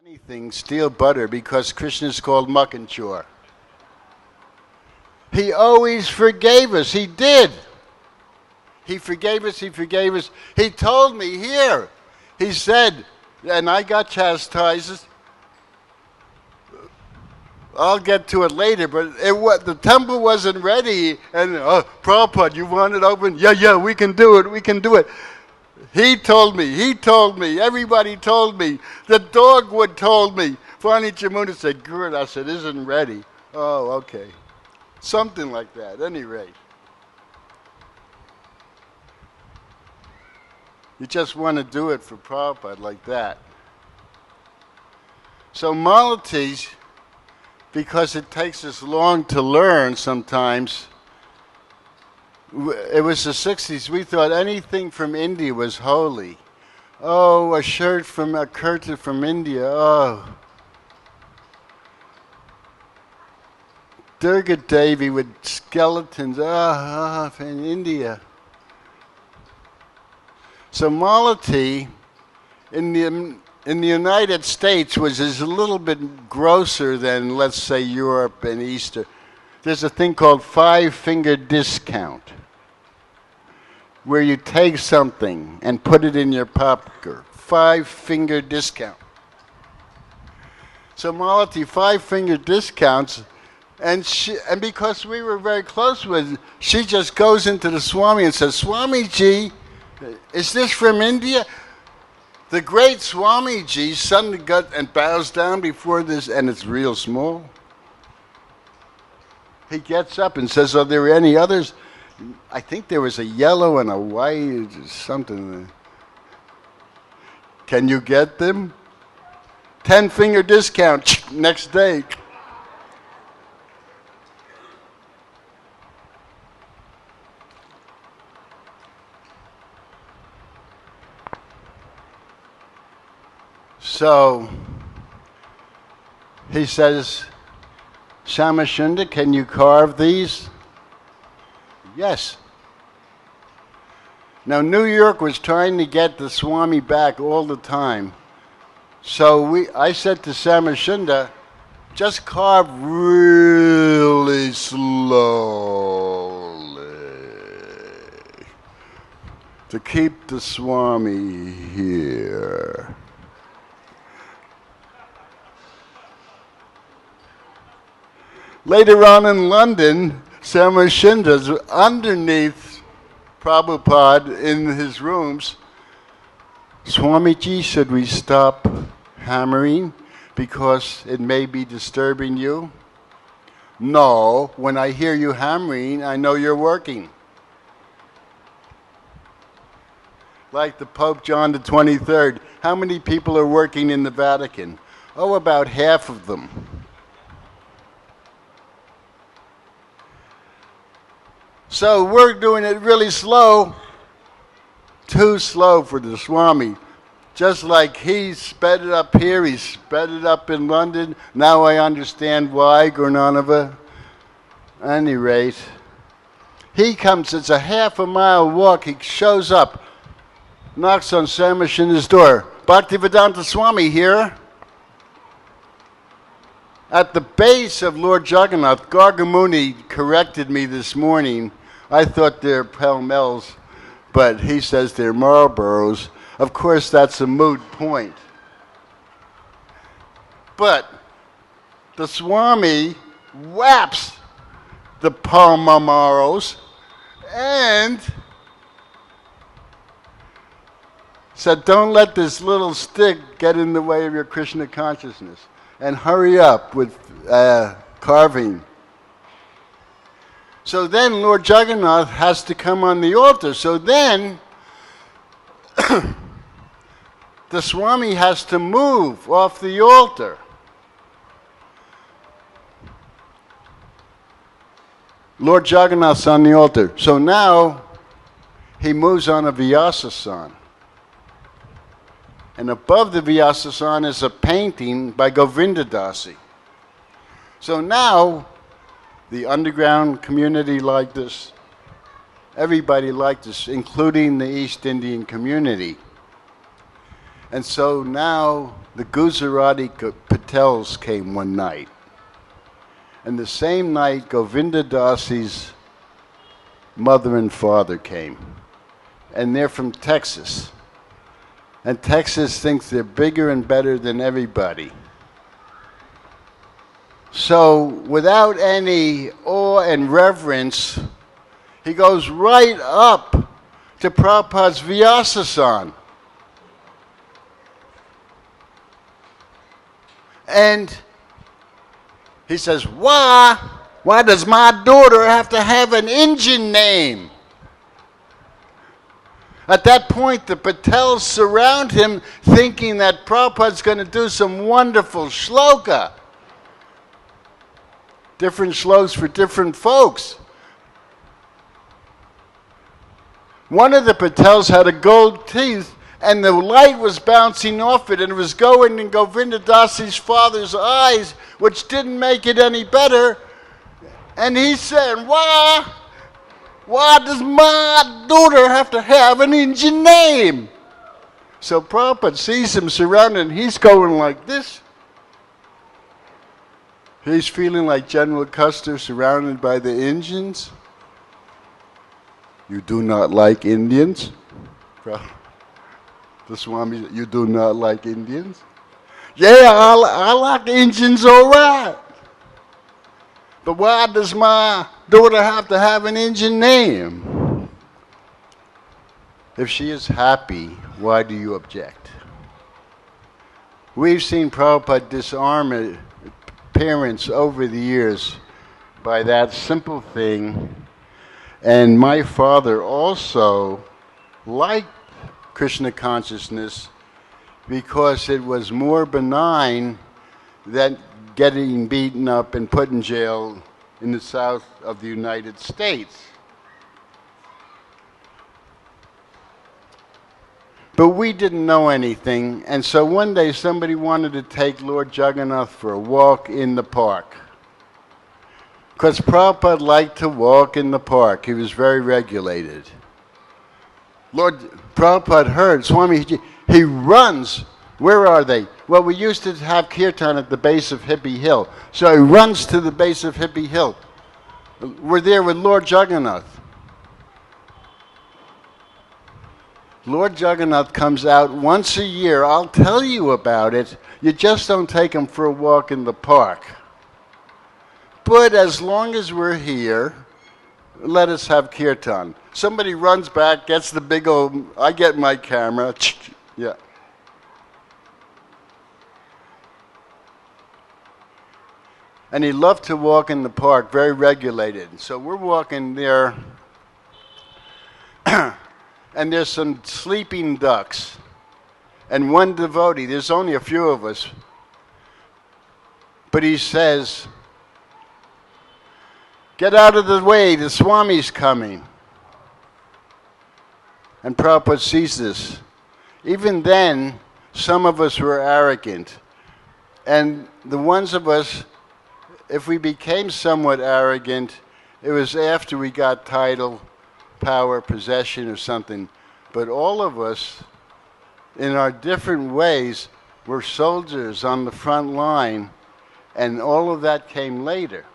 anything, steal butter, because Krishna's called muck and chore. He always forgave us. He did. He forgave us. He forgave us. He told me here. He said, and I got chastised. I'll get to it later, but the temple wasn't ready. And, Prabhupada, you want it open? Yeah, we can do it. We can do it. He told me, everybody told me. The dogwood told me. Finally, Jamuna said, good. I said, isn't ready. Oh, okay. Something like that, at any rate. You just want to do it for Prabhupada like that. So Malatis, because it takes us long to learn sometimes, it was the 60s, we thought anything from India was holy. Oh, a shirt from a kurta from India, oh. Durga Devi with skeletons, from India. So Malati in the United States was a little bit grosser than, let's say, Europe and Eastern. There's a thing called 5-finger discount, where you take something and put it in your pocket. 5-finger discount. So Malati, 5-finger discounts, and because we were very close with, she just goes into the Swami and says, Swamiji, is this from India? The great Swamiji suddenly got and bows down before this, and it's real small. He gets up and says, are there any others? I think there was a yellow and a white, something. Can you get them? 10-finger discount next day. So he says, Shamashunda, can you carve these? Yes. Now New York was trying to get the Swami back all the time. So I said to Samashunda, just carve really slowly to keep the Swami here. Later on in London, Samashinda's underneath Prabhupada in his rooms. Swamiji, should we stop hammering because it may be disturbing you? No, when I hear you hammering, I know you're working. Like the Pope John the 23rd, how many people are working in the Vatican? Oh, about half of them. So we're doing it really slow, too slow for the Swami. Just like he sped it up here, he sped it up in London. Now I understand why, Gurnanava. At any rate, he comes, it's a half-a-mile walk, he shows up, knocks on Samashinda's door. Bhaktivedanta Swami here. At the base of Lord Jagannath, Gargamuni corrected me this morning. I thought they're Pall-Malls, but he says they're Marlboros. Of course, that's a moot point. But the Swami whaps the Pall-Malls and said, don't let this little stick get in the way of your Krishna consciousness. And hurry up with carving. So then Lord Jagannath has to come on the altar. So then the Swami has to move off the altar. Lord Jagannath's on the altar. So now he moves on a Vyasasana. And above the Vyasasana is a painting by Govindadasi. So now, the underground community like this, everybody liked this, including the East Indian community. And so now the Gujarati Patels came one night. And the same night, Govinda Dasi's mother and father came. And they're from Texas. And Texas thinks they're bigger and better than everybody. So without any awe and reverence, he goes right up to Prabhupada's Vyasa. And he says, why does my daughter have to have an Indian name? At that point, the Patels surround him thinking that Prabhupada's going to do some wonderful shloka. Different shlokas for different folks. One of the Patels had a gold teeth, and the light was bouncing off it, and it was going in Govinda Dasi's father's eyes, which didn't make it any better. And he said, why does my daughter have to have an Indian name? So Prabhupada sees him surrounded, and he's going like this. He's feeling like General Custer surrounded by the Indians. You do not like Indians? The Swami, you do not like Indians? Yeah, I like Indians all right. But why does my daughter have to have an Indian name? If she is happy, why do you object? We've seen Prabhupada disarm parents over the years by that simple thing. And my father also liked Krishna consciousness because it was more benign than getting beaten up and put in jail in the south of the United States. But we didn't know anything, and so one day somebody wanted to take Lord Jagannath for a walk in the park. Because Prabhupada liked to walk in the park. He was very regulated. Lord Prabhupada heard, Swami, he runs. Where are they? Well, we used to have kirtan at the base of Hippie Hill. So he runs to the base of Hippie Hill. We're there with Lord Jagannath. Lord Jagannath comes out once a year. I'll tell you about it. You just don't take him for a walk in the park. But as long as we're here, let us have kirtan. Somebody runs back, gets the big old, I get my camera. Yeah. And he loved to walk in the park, very regulated. So we're walking there, and there's some sleeping ducks. And one devotee, there's only a few of us, but he says, get out of the way, the Swami's coming. And Prabhupada sees this. Even then, some of us were arrogant. And the ones of us, if we became somewhat arrogant, it was after we got title, power, possession, or something. But all of us, in our different ways, were soldiers on the front line, and all of that came later.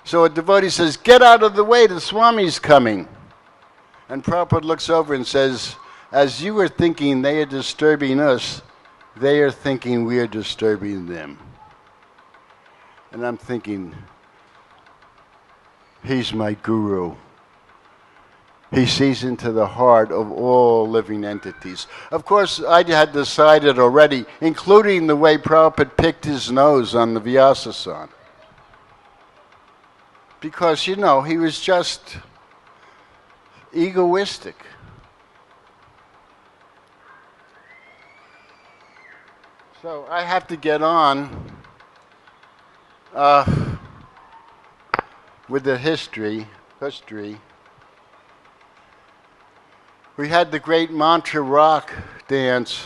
So a devotee says, get out of the way, the Swami's coming. And Prabhupada looks over and says, as you are thinking they are disturbing us, they are thinking we are disturbing them. And I'm thinking, he's my guru. He sees into the heart of all living entities. Of course, I had decided already, including the way Prabhupada picked his nose on the Vyasa. Because, you know, he was just egoistic. So I have to get on with the history. We had the great mantra rock dance.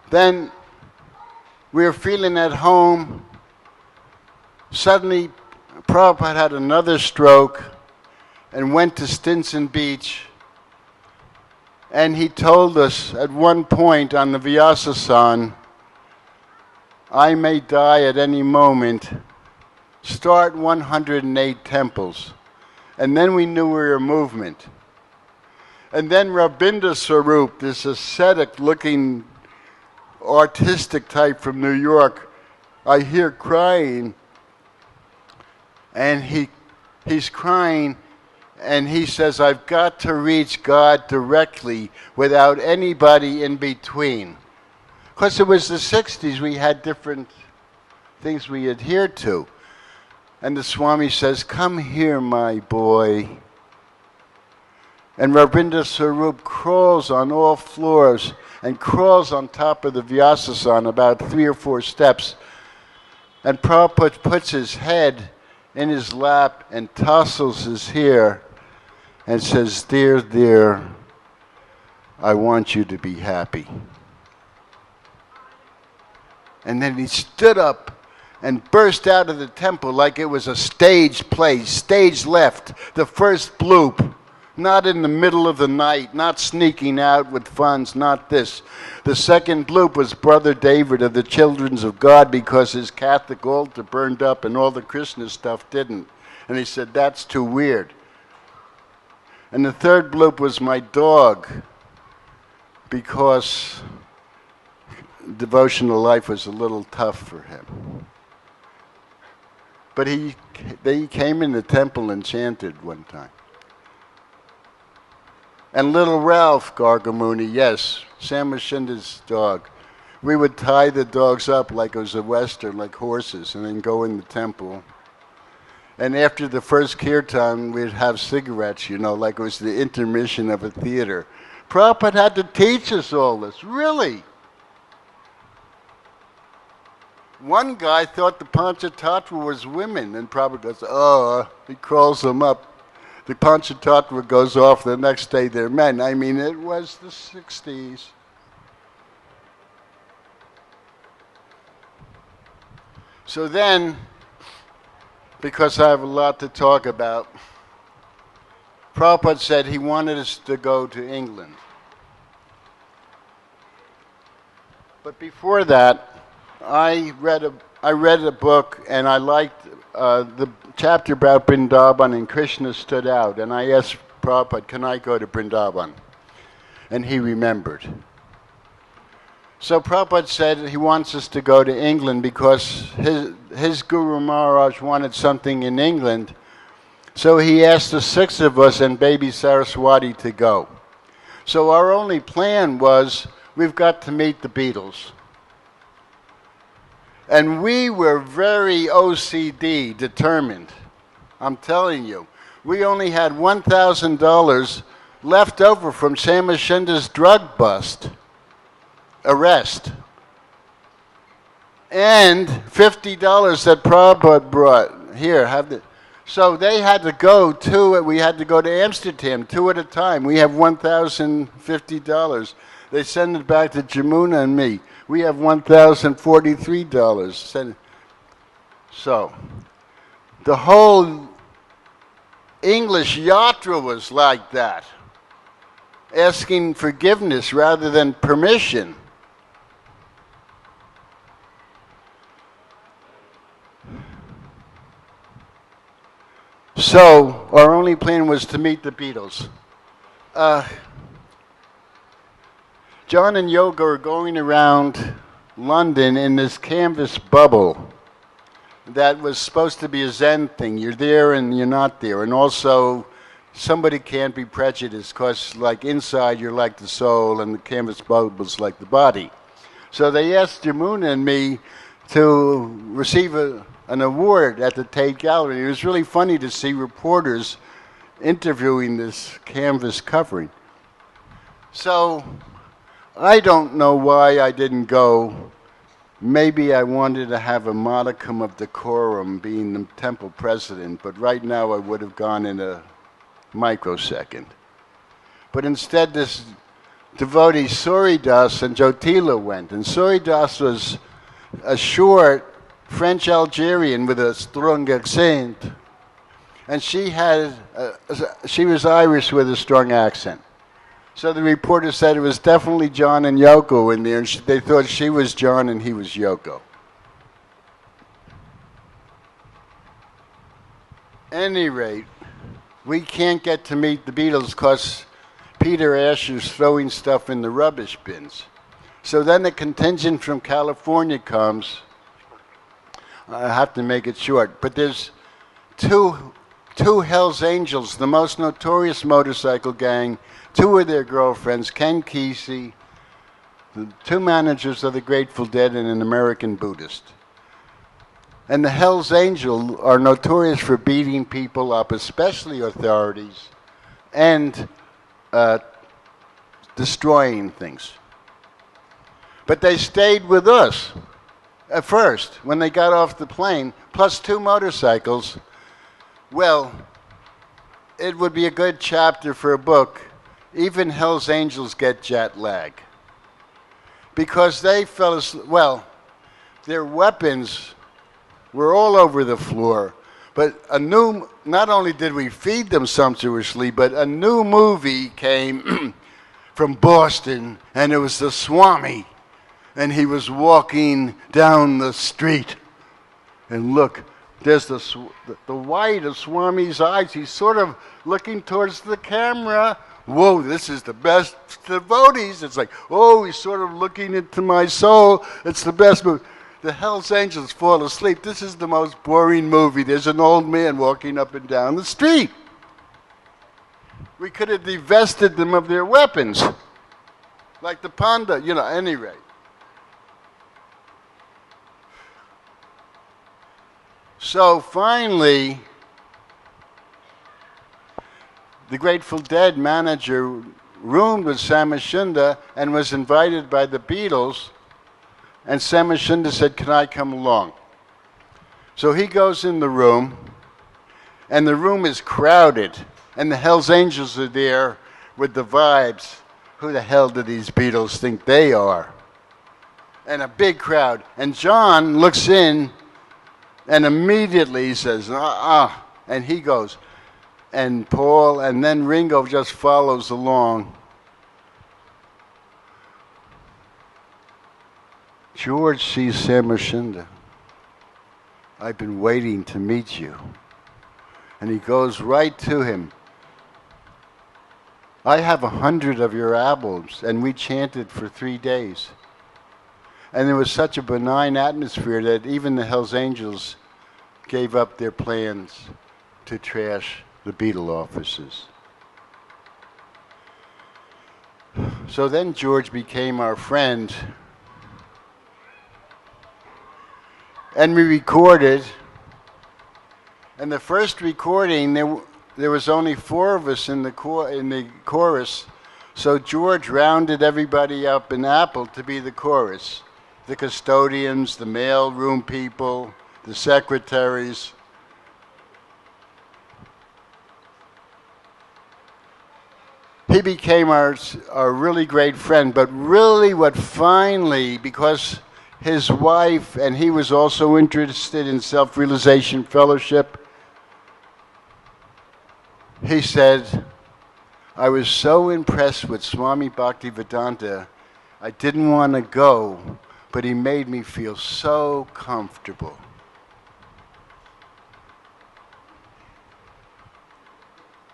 Then we were feeling at home. Suddenly Prabhupada had another stroke and went to Stinson Beach, and he told us at one point on the Vyasa-san, I may die at any moment, start 108 temples. And then we knew we were a movement. And then Rabindranath Sarup, this ascetic-looking, artistic type from New York, I hear crying, and he's crying, and he says, I've got to reach God directly without anybody in between. Because it was the 60s, we had different things we adhered to. And the Swami says, come here, my boy. And Rabindranath Sarup crawls on all floors and crawls on top of the Vyasa-san about 3 or 4 steps. And Prabhupada puts his head in his lap and tousles his hair and says, dear, dear, I want you to be happy. And then he stood up and burst out of the temple like it was a stage play, stage left, the first bloop, not in the middle of the night, not sneaking out with funds, not this. The second bloop was Brother David of the Children of God because his Catholic altar burned up and all the Krishna stuff didn't. And he said, that's too weird. And the third bloop was my dog because devotional life was a little tough for him. But they came in the temple and chanted one time. And little Ralph Gargamuni, yes, Sam Mashinda's dog. We would tie the dogs up like it was a Western, like horses, and then go in the temple. And after the first kirtan, we'd have cigarettes, like it was the intermission of a theater. Prabhupada had to teach us all this, really. One guy thought the Panchatattva was women, and Prabhupada goes, he crawls them up. The Panchatattva goes off, the next day they're men. I mean, it was the 60s. So then, because I have a lot to talk about, Prabhupada said he wanted us to go to England. But before that, I read a book, and I liked the chapter about Vrindavan, and Krishna stood out. And I asked Prabhupada, can I go to Vrindavan? And he remembered. So Prabhupada said he wants us to go to England because his Guru Maharaj wanted something in England. So he asked the 6 of us and baby Saraswati to go. So our only plan was, we've got to meet the Beatles. And we were very OCD, determined. I'm telling you. We only had $1,000 left over from Sam Mashinda's drug arrest. And $50 that Prabhupada brought. Here, have it. So they had to go we had to go to Amsterdam, 2 at a time. We have $1,050. They send it back to Jamuna and me. We have $1,043. So, the whole English yatra was like that, asking forgiveness rather than permission. So, our only plan was to meet the Beatles. John and Yoga are going around London in this canvas bubble that was supposed to be a Zen thing. You're there and you're not there. And also, somebody can't be prejudiced because, like, inside you're like the soul and the canvas bubble's like the body. So they asked Jamuna and me to receive an award at the Tate Gallery. It was really funny to see reporters interviewing this canvas covering. So I don't know why I didn't go. Maybe I wanted to have a modicum of decorum being the temple president, but right now I would have gone in a microsecond. But instead this devotee Suridas and Jotila went, and Suridas was a short French Algerian with a strong accent. And she was Irish with a strong accent. So the reporter said it was definitely John and Yoko in there, and they thought she was John and he was Yoko. Any rate, we can't get to meet the Beatles because Peter Asher's throwing stuff in the rubbish bins. So then the contingent from California comes. I have to make it short, but there's two Hells Angels, the most notorious motorcycle gang, two of their girlfriends, Ken Kesey, the two managers of the Grateful Dead, and an American Buddhist. And the Hells Angels are notorious for beating people up, especially authorities, and destroying things. But they stayed with us at first when they got off the plane, plus two motorcycles. Well, it would be a good chapter for a book. Even Hells Angels get jet lag. Because they fell asleep. Well, their weapons were all over the floor. But not only did we feed them sumptuously, but a new movie came from Boston, and it was the Swami. And he was walking down the street. And look, there's the white of Swami's eyes. He's sort of looking towards the camera. Whoa, this is the best devotees. It's like, oh, he's sort of looking into my soul. It's the best movie. The Hells Angels fall asleep. This is the most boring movie. There's an old man walking up and down the street. We could have divested them of their weapons. Like the panda, any rate. So finally, the Grateful Dead manager roomed with Samashunda and was invited by the Beatles, and Samashunda said, "Can I come along?" So he goes in the room, and the room is crowded, and the Hells Angels are there with the vibes. Who the hell do these Beatles think they are? And a big crowd. And John looks in, and immediately he says, and he goes. And Paul, and then Ringo just follows along. George sees Samashunda. "I've been waiting to meet you." And he goes right to him. "I have 100 of your albums, and we chanted for 3 days." And there was such a benign atmosphere that even the Hells Angels gave up their plans to trash the Beatle offices. So then George became our friend, and we recorded. And the first recording, there was only 4 of us in the chorus, so George rounded everybody up in Apple to be the chorus. The custodians, the mail room people, the secretaries. He became our really great friend, but really what finally, because his wife, and he was also interested in self-realization fellowship, he said, "I was so impressed with Swami Bhaktivedanta, I didn't want to go, but he made me feel so comfortable."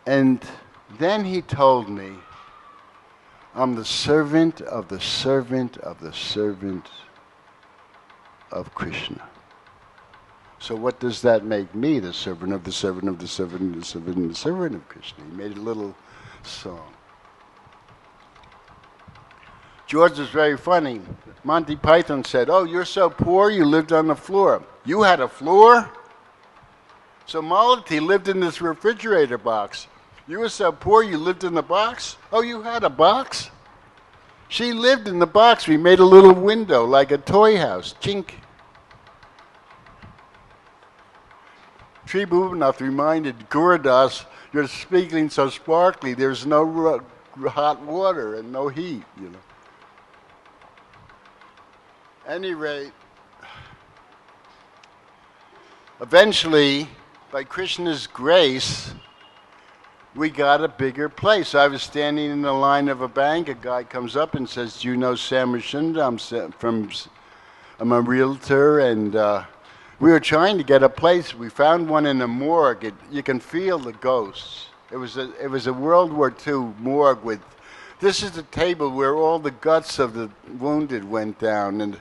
And then he told me, "I'm the servant of the servant of the servant of Krishna." So what does that make me? The servant of the servant of the servant of the servant of the servant of Krishna. He made a little song. George was very funny. Monty Python said, "Oh, you're so poor you lived on the floor." You had a floor? So Malati lived in this refrigerator box. You were so poor you lived in the box? Oh, you had a box? She lived in the box. We made a little window like a toy house. Chink. Sri Bhuvanath reminded Gurudas, "You're speaking so sparkly, there's no hot water and no heat, Any rate, Eventually, by Krishna's grace, we got a bigger place. I was standing in the line of a bank. A guy comes up and says, "Do you know Samarshunda? I'm a realtor," and we were trying to get a place. We found one in a morgue. You can feel the ghosts. It was a World War II morgue with. This is the table where all the guts of the wounded went down, and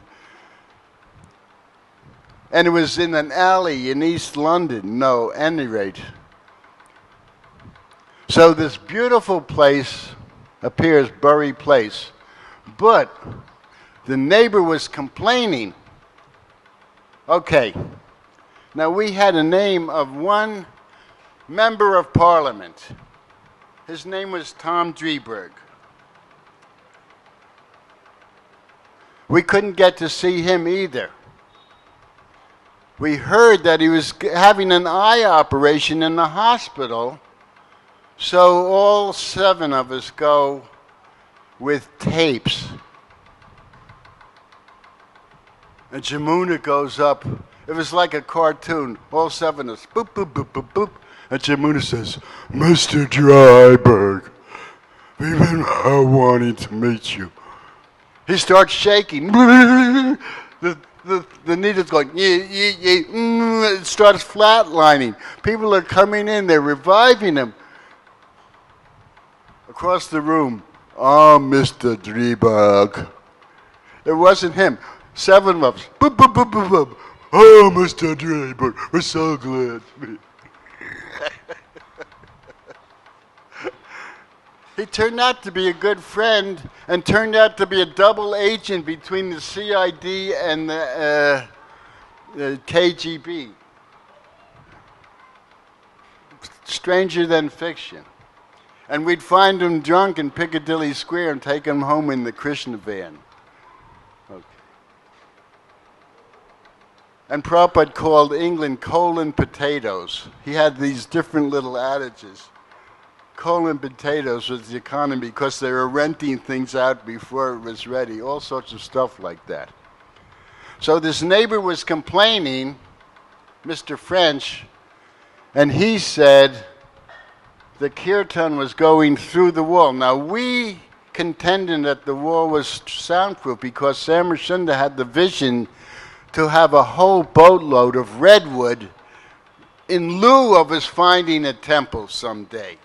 it was in an alley in East London. No, any rate. So this beautiful place appears Bury Place, but the neighbor was complaining. Okay, now we had a name of one member of Parliament. His name was Tom Drieberg. We couldn't get to see him either. We heard that he was having an eye operation in the hospital, so all 7 of us go with tapes. And Jamuna goes up. It was like a cartoon. All 7 of us. Boop, boop, boop, boop, boop. And Jamuna says, "Mr. Dryberg, we've been wanting to meet you." He starts shaking. The needle's going, it starts flatlining. People are coming in. They're reviving him. Across the room, "Oh, Mr. Dryberg." It wasn't him. 7 of us. Boop, boop, boop, boop, boop. "Oh, Mr. Dryberg, we're so glad." He turned out to be a good friend and turned out to be a double agent between the CID and the KGB. Stranger than fiction. And we'd find him drunk in Piccadilly Square and take him home in the Krishna van. Okay. And Prabhupada called England coal and potatoes. He had these different little adages. Coal and potatoes was the economy because they were renting things out before it was ready, all sorts of stuff like that. So this neighbor was complaining, Mr. French, and he said the kirtan was going through the wall. Now we contended that the wall was soundproof because Samarshunda had the vision to have a whole boatload of redwood in lieu of us finding a temple someday.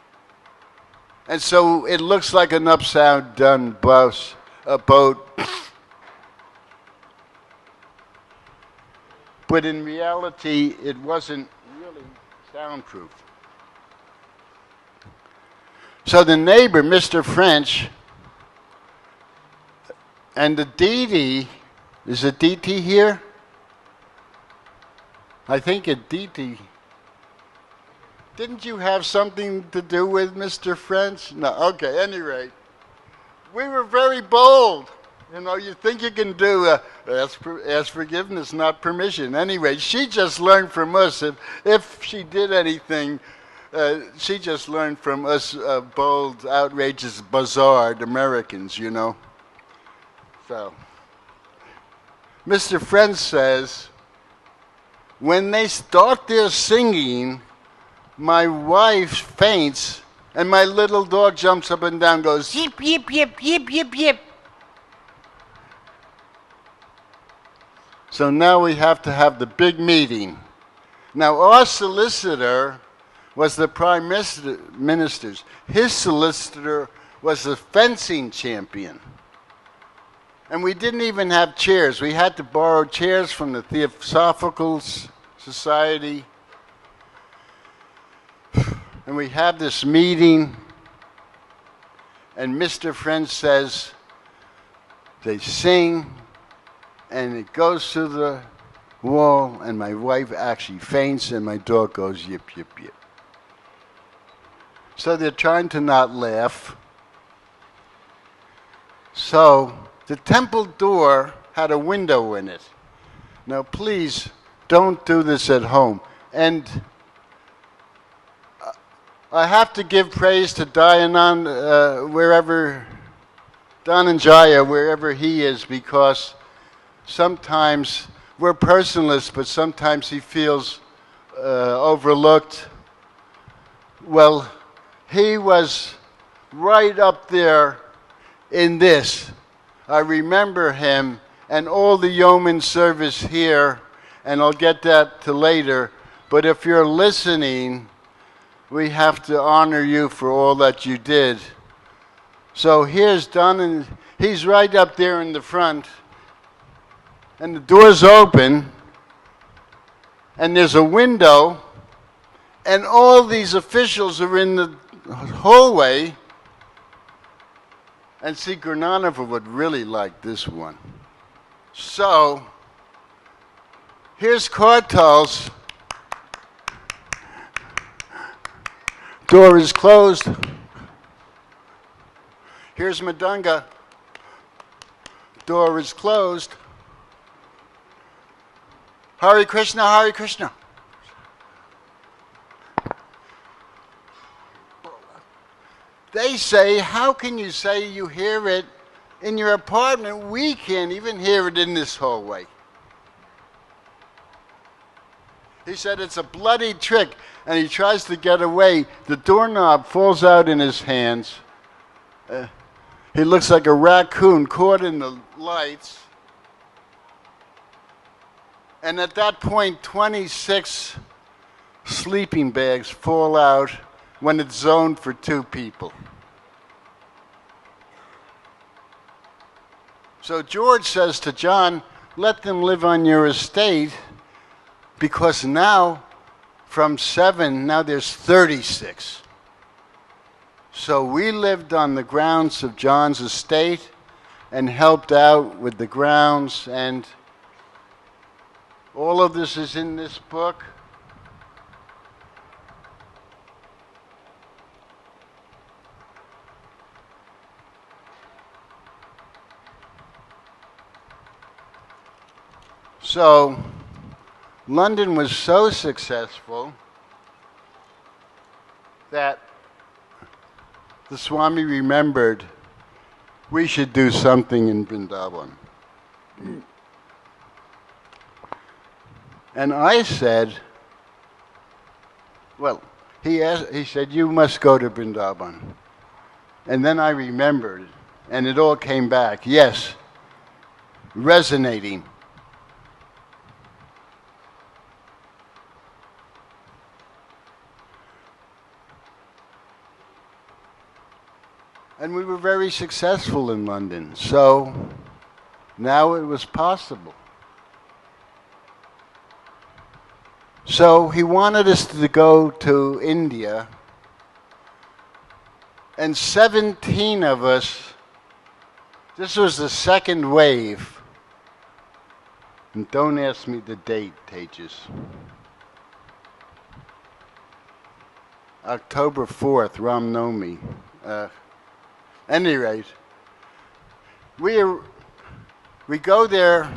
And so it looks like an upside down boat. But in reality, it wasn't really soundproof. So the neighbor, Mr. French, and the DT, is a DT here? I think a DT. Didn't you have something to do with Mr. French? No, okay, any rate. We were very bold. You know, you think you can do, ask forgiveness, not permission. Anyway, she just learned from us. If she did anything, she just learned from us bold, outrageous, bizarre Americans, you know. So, Mr. French says, when they start their singing, my wife faints, and my little dog jumps up and down, goes, yip, yip, yip, yip, yip, yip. So now we have to have the big meeting. Now our solicitor was the Prime Minister's. His solicitor was a fencing champion. And we didn't even have chairs. We had to borrow chairs from the Theosophical Society. And we have this meeting, and Mr. French says, they sing, and it goes to the wall, and my wife actually faints, and my dog goes yip, yip, yip. So they're trying to not laugh. So the temple door had a window in it. Now please, don't do this at home. And I have to give praise to Dayanand, Dhananjaya, wherever he is, because sometimes we're personalists, but sometimes he feels overlooked. Well, he was right up there in this. I remember him and all the yeoman service here, and I'll get that to later. But if you're listening, we have to honor you for all that you did. So here's Don, and he's right up there in the front, and the door's open, and there's a window, and all these officials are in the hallway. And see, Grananova would really like this one. So, here's Kartal's. Door is closed. Here's Madunga. Door is closed. Hare Krishna, Hare Krishna. They say, how can you say you hear it in your apartment? We can't even hear it in this hallway. He said it's a bloody trick, and he tries to get away. The doorknob falls out in his hands. He looks like a raccoon caught in the lights. And at that point, 26 sleeping bags fall out when it's zoned for 2 people. So George says to John, let them live on your estate, because now, from 7, now there's 36. So we lived on the grounds of John's estate and helped out with the grounds, and all of this is in this book. So, London was so successful that the Swami remembered we should do something in Vrindavan. And I said, well, he said, you must go to Vrindavan. And then I remembered, and it all came back. Yes, resonating. And we were very successful in London, so now it was possible. So he wanted us to go to India, and 17 of us, this was the second wave, and don't ask me the date, Tejas. October 4th, Ram Navami. Any rate, we go there.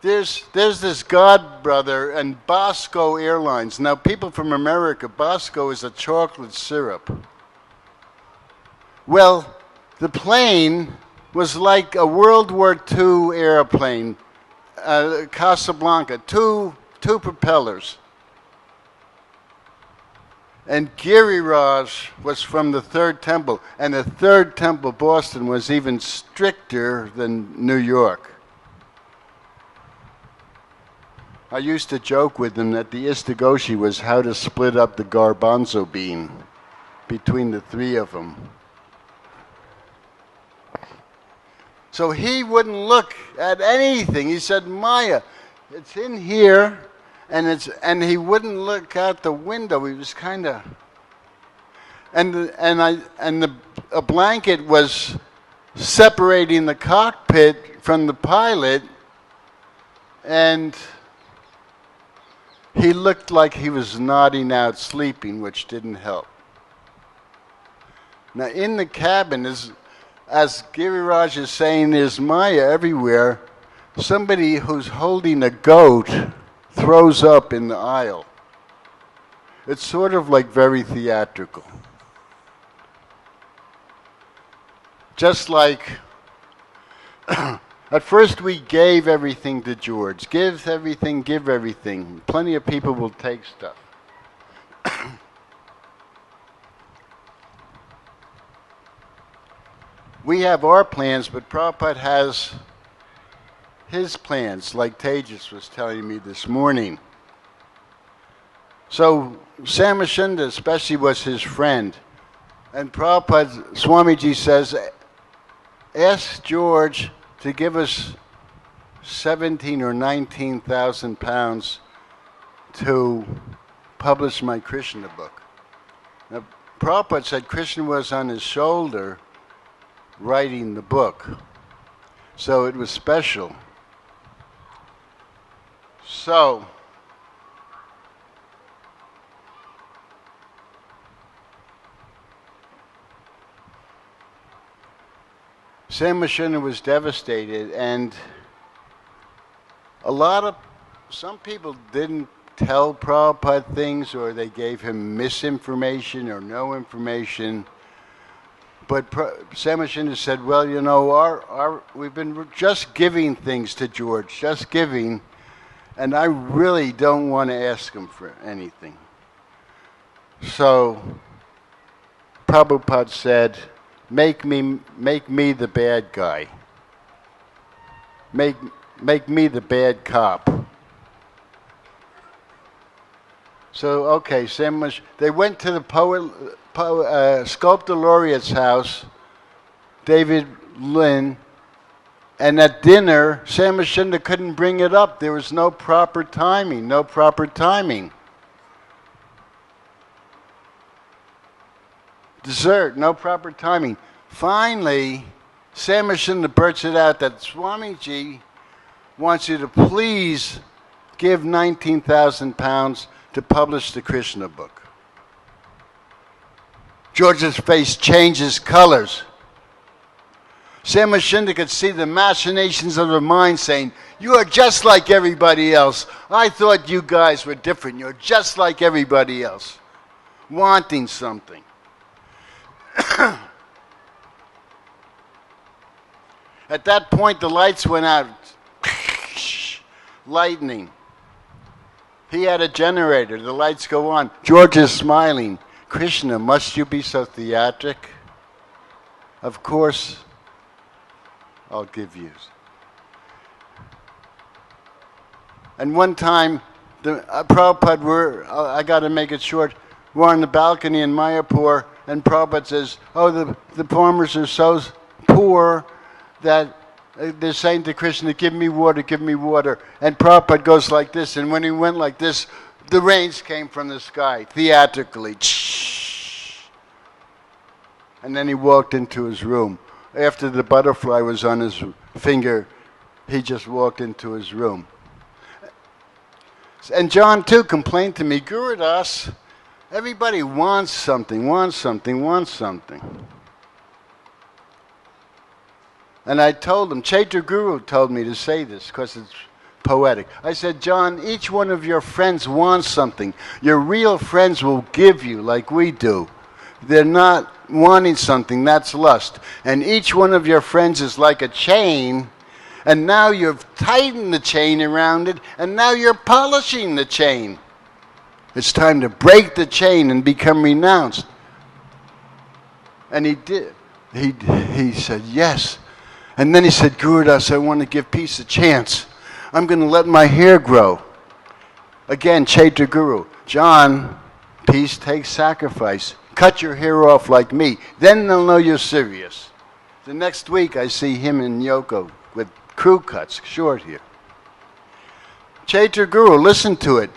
There's this god brother and Bosco Airlines. Now, people from America, Bosco is a chocolate syrup. Well, the plane was like a World War II airplane, Casablanca, two propellers. And Giriraj was from the Third Temple, and the Third Temple, Boston, was even stricter than New York. I used to joke with them that the ISKCON was how to split up the garbanzo bean between the 3 of them. So he wouldn't look at anything. He said, Maya, it's in here. And he wouldn't look out the window. He was kind of, a blanket was separating the cockpit from the pilot, and he looked like he was nodding out, sleeping, which didn't help. Now in the cabin, as Giriraj is saying, there's Maya everywhere. Somebody who's holding a goat throws up in the aisle. It's sort of like very theatrical. Just like At first we gave everything to George. Give everything, give everything. Plenty of people will take stuff. We have our plans, but Prabhupada has his plans, like Tejas was telling me this morning. So Samashinda especially was his friend. And Prabhupada, Swamiji says, ask George to give us 17 or 19,000 pounds to publish my Krishna book. Now, Prabhupada said Krishna was on his shoulder writing the book. So it was special. So, Samashinda was devastated, and some people didn't tell Prabhupada things, or they gave him misinformation or no information. But Samashinda said, well, you know, we've been just giving things to George, just giving, and I really don't want to ask him for anything. So Prabhupada said, make me the bad guy. Make me the bad cop. So, okay, they went to the sculptor laureate's house, David Lynn, and at dinner, Samashinda couldn't bring it up. There was no proper timing, Dessert, no proper timing. Finally, Samashinda blurts it out that Swamiji wants you to please give 19,000 pounds to publish the Krishna book. George's face changes colors. Samashinda could see the machinations of the mind saying, you are just like everybody else. I thought you guys were different. You're just like everybody else. Wanting something. At that point, the lights went out. Lightning. He had a generator. The lights go on. George is smiling. Krishna, must you be so theatric? Of course, I'll give you. And one time, Prabhupada, I got to make it short, we're on the balcony in Mayapur, and Prabhupada says, oh, the farmers are so poor that they're saying to Krishna, give me water, give me water. And Prabhupada goes like this, and when he went like this, the rains came from the sky, theatrically. And then he walked into his room. After the butterfly was on his finger, he just walked into his room. And John, too, complained to me, Gurudas, everybody wants something. And I told him, Chaitra Guru told me to say this because it's poetic. I said, John, each one of your friends wants something. Your real friends will give you like we do. They're not wanting something, that's lust. And each one of your friends is like a chain, and now you've tightened the chain around it, and now you're polishing the chain. It's time to break the chain and become renounced. And he did. He said, yes. And then he said, Gurudas, I want to give peace a chance. I'm going to let my hair grow. Again, Chaitra Guru. John, peace takes sacrifice. Cut your hair off like me. Then they'll know you're serious. The next week I see him and Yoko with crew cuts, short here. Chaitra Guru, listen to it.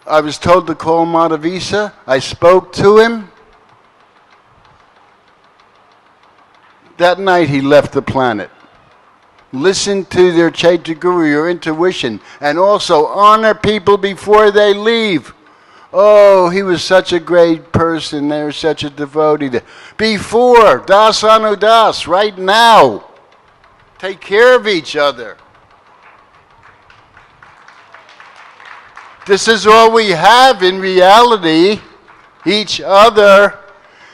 I was told to call Madhavisa. I spoke to him. That night he left the planet. Listen to their Chaitra Guru, your intuition, and also honor people before they leave. Oh, he was such a great person. They were such a devotee. Before, das anu das, right now. Take care of each other. This is all we have in reality, each other,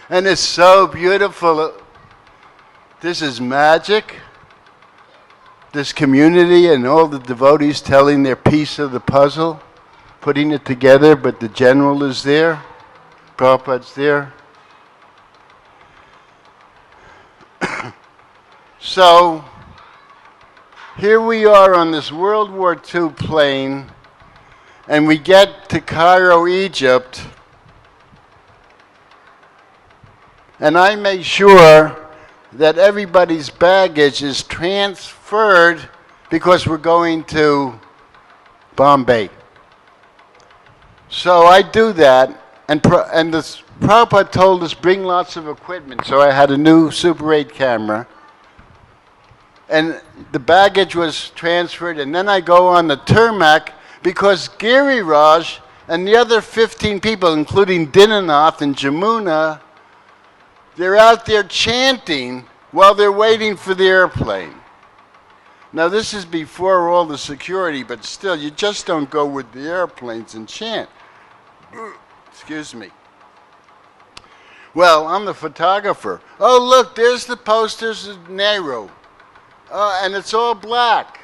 and it's so beautiful. This is magic. this community and all the devotees telling their piece of the puzzle, putting it together, but the general is there, Prabhupada's there. So, here we are on this World War II plane, and we get to Cairo, Egypt, and I make sure that everybody's baggage is transferred because we're going to Bombay. So I do that, and the Prabhupada told us bring lots of equipment, so I had a new Super 8 camera. And the baggage was transferred, and then I go on the tarmac because Giriraj and the other 15 people, including Dinanath and Jamuna, they're out there chanting while they're waiting for the airplane. Now, this is before all the security, but still, you just don't go with the airplanes and chant. Excuse me. Well, I'm the photographer. Oh, look, there's the posters of Nehru. And it's all black.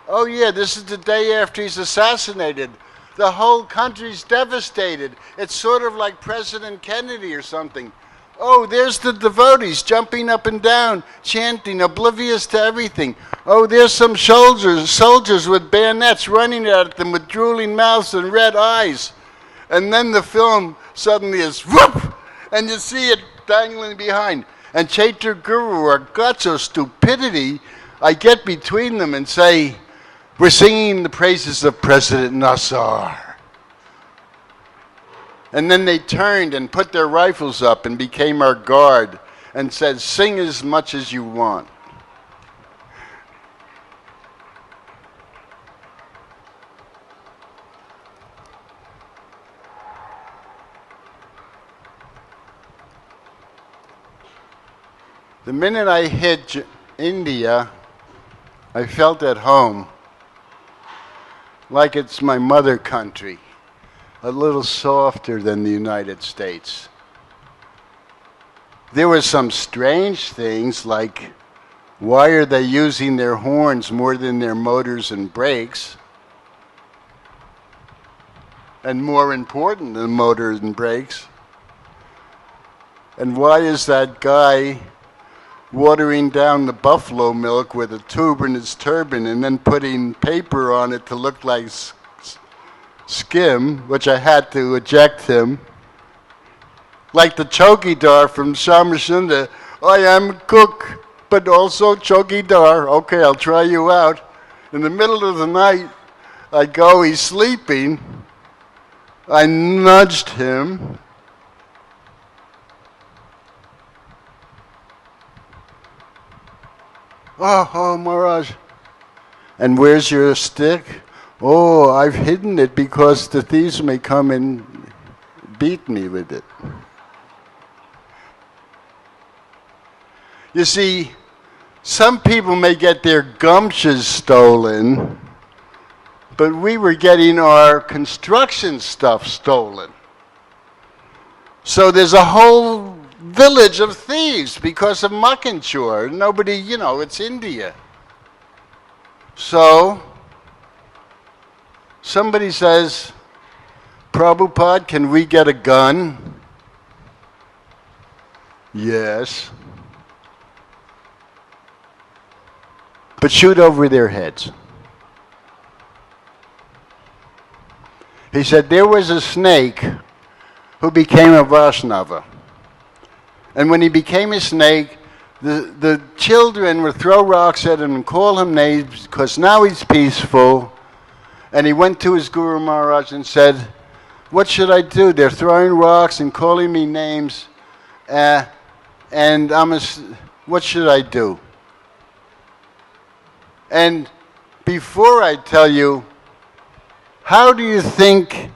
Oh yeah, this is the day after he's assassinated. The whole country's devastated. It's sort of like President Kennedy or something. Oh, there's the devotees jumping up and down, chanting, oblivious to everything. Oh, there's some soldiers with bayonets running at them with drooling mouths and red eyes. And then the film suddenly is whoop, and you see it dangling behind. And Chaitya Guru, our guts or stupidity, I get between them and say, we're singing the praises of President Nasser. And then they turned and put their rifles up and became our guard and said, sing as much as you want. The minute I hit India, I felt at home, like it's my mother country, a little softer than the United States. There were some strange things like, why are they using their horns more than their motors and brakes? And more important than motors and brakes. And why is that guy watering down the buffalo milk with a tube in his turban and then putting paper on it to look like skim, which I had to eject him. Like the chowkidar from Shamasunda, I am a cook, but also chowkidar. Okay, I'll try you out. In the middle of the night, I go, he's sleeping. I nudged him. Oh, Maharaj. And where's your stick? Oh, I've hidden it because the thieves may come and beat me with it. You see, some people may get their gumshoes stolen, but we were getting our construction stuff stolen. So there's a whole village of thieves because of Makanchur. Nobody, it's India. So, somebody says, Prabhupada, can we get a gun? Yes. But shoot over their heads. He said there was a snake who became a Vaishnava. And when he became a snake, the children would throw rocks at him and call him names because now he's peaceful. And he went to his Guru Maharaj and said, what should I do? They're throwing rocks and calling me names. And what should I do? And before I tell you, how do you think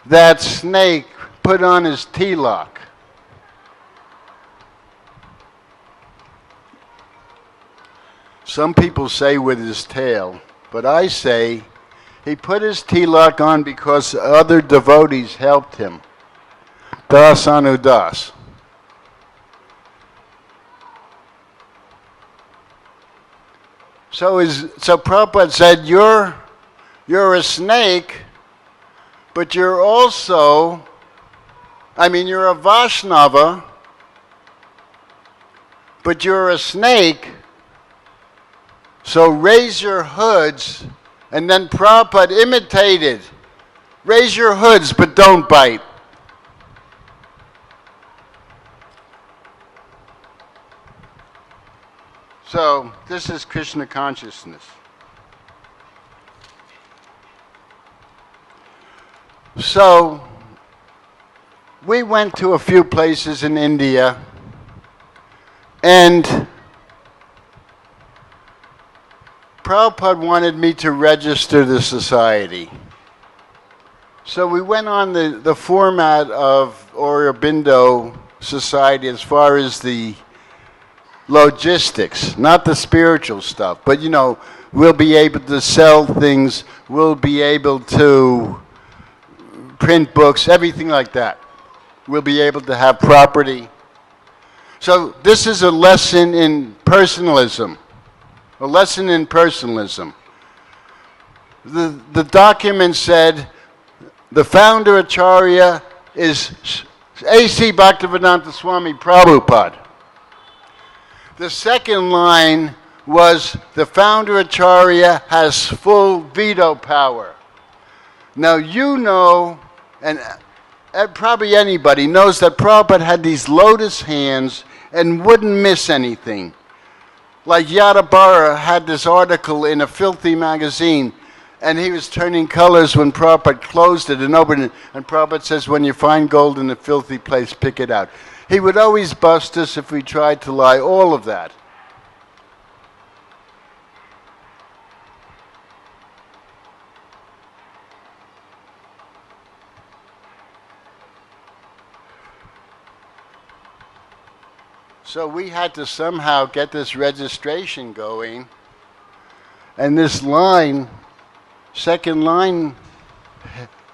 that snake put on his tilak? Some people say with his tail, but I say he put his tilak on because other devotees helped him. Das anu das. So Prabhupada said, you're a snake, but you're also, you're a Vaishnava, but you're a snake, so raise your hoods. And then Prabhupada imitated, raise your hoods, but don't bite. So this is Krishna consciousness. So we went to a few places in India, and Prabhupada wanted me to register the society. So we went on the format of Aurobindo Society as far as the logistics, not the spiritual stuff. But we'll be able to sell things, we'll be able to print books, everything like that. We'll be able to have property. So this is a lesson in personalism. A lesson in personalism. The document said the founder Acharya is A.C. Bhaktivedanta Swami Prabhupada. The second line was the founder Acharya has full veto power. Now and probably anybody knows that Prabhupada had these lotus hands and wouldn't miss anything. Like Yadabara had this article in a filthy magazine, and he was turning colors when Prabhupada closed it and opened it. And Prabhupada says, when you find gold in a filthy place, pick it out. He would always bust us if we tried to lie, all of that. So we had to somehow get this registration going. And this line, second line,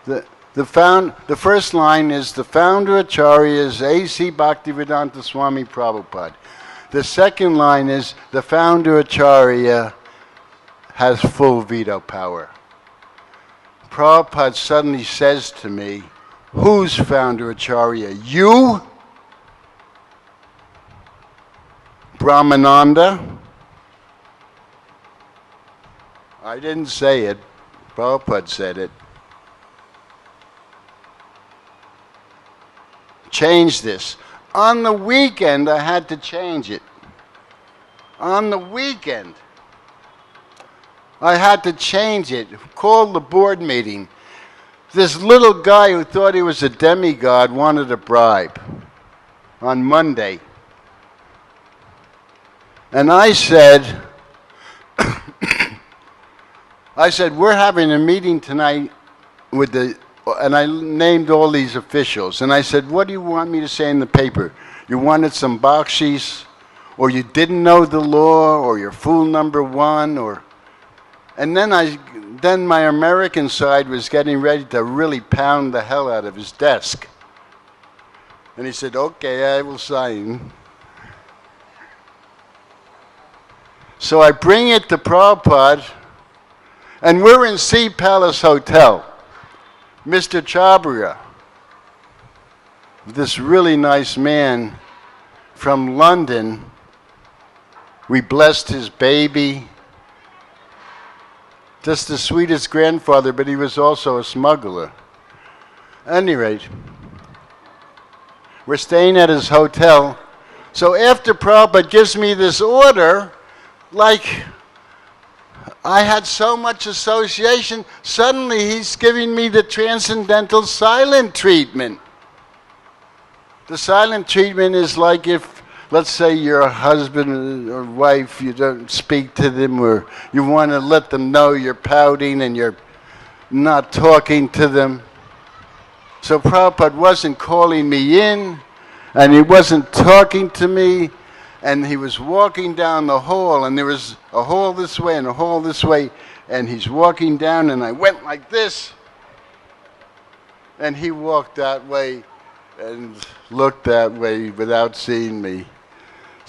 the first line is the founder Acharya is A.C. Bhaktivedanta Swami Prabhupada. The second line is the founder Acharya has full veto power. Prabhupada suddenly says to me, who's founder Acharya? You? Brahmananda? I didn't say it. Prabhupada said it. Change this. On the weekend, I had to change it. On the weekend, I had to change it. Called the board meeting. This little guy who thought he was a demigod wanted a bribe on Monday. And I said, we're having a meeting tonight and I named all these officials. And I said, what do you want me to say in the paper? You wanted some bakshish, or you didn't know the law, or you're fool number one, and then my American side was getting ready to really pound the hell out of his desk. And he said, okay, I will sign. So I bring it to Prabhupada, and we're in Sea Palace Hotel. Mr. Chabria, this really nice man from London, we blessed his baby. Just the sweetest grandfather, but he was also a smuggler. At any rate, we're staying at his hotel. So after Prabhupada gives me this order, like I had so much association, suddenly he's giving me the transcendental silent treatment. The silent treatment is like if, let's say, your husband or wife, you don't speak to them, or you want to let them know you're pouting and you're not talking to them. So Prabhupada wasn't calling me in, and he wasn't talking to me. And he was walking down the hall, and there was a hall this way and a hall this way, and he's walking down, and I went like this, and he walked that way and looked that way without seeing me,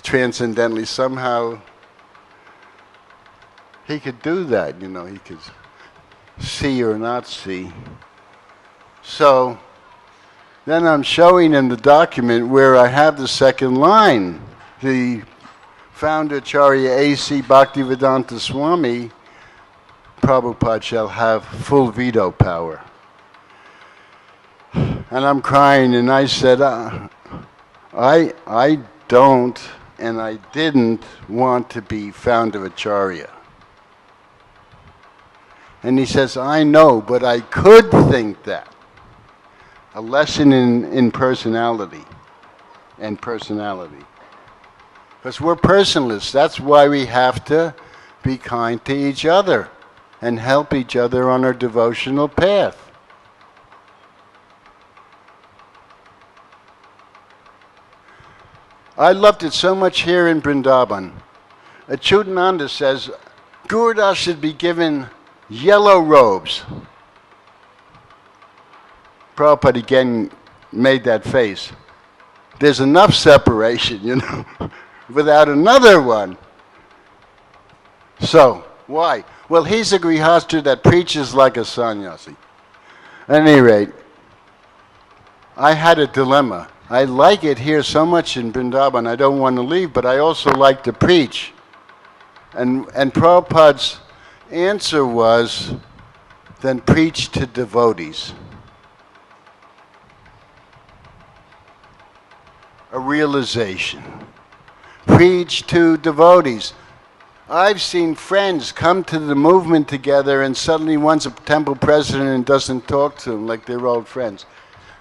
transcendentally. Somehow he could do that, you know, he could see or not see. So then I'm showing him the document where I have the second line. The founder Acharya A.C. Bhaktivedanta Swami Prabhupada shall have full veto power. And I'm crying, and I said, I don't, and I didn't want to be founder Acharya. And he says, I know, but I could think that. A lesson in personality and personality. Because we're personalists. That's why we have to be kind to each other and help each other on our devotional path. I loved it so much here in Vrindavan. Achyutananda says, Gurudas should be given yellow robes. Prabhupada again made that face. There's enough separation, you know, without another one. So, why? Well, he's a grihastha that preaches like a sannyasi. At any rate, I had a dilemma. I like it here so much in Vrindavan, I don't want to leave, but I also like to preach. And Prabhupada's answer was, then preach to devotees. A realization. Preach to devotees. I've seen friends come to the movement together and suddenly one's a temple president and doesn't talk to them like they're old friends.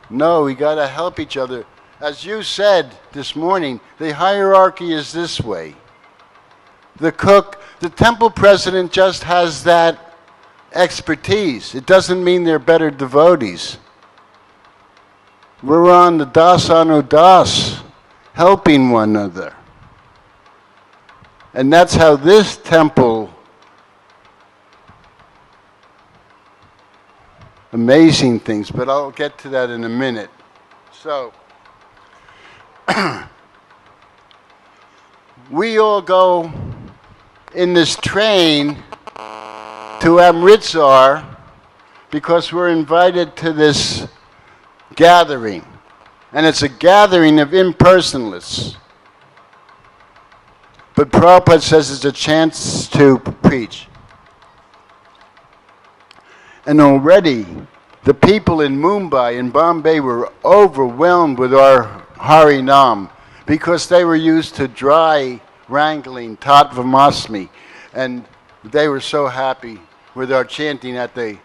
No, we got to help each other. As you said this morning, the hierarchy is this way. The cook, the temple president just has that expertise. It doesn't mean they're better devotees. We're on the das anudas, helping one another. And that's how this temple, amazing things, but I'll get to that in a minute. So, we all go in this train to Amritsar because we're invited to this gathering. And it's a gathering of impersonalists. But Prabhupada says it's a chance to preach. And already the people in Mumbai and Bombay were overwhelmed with our Harinam because they were used to dry wrangling, Tattvamasmi, and they were so happy with our chanting at the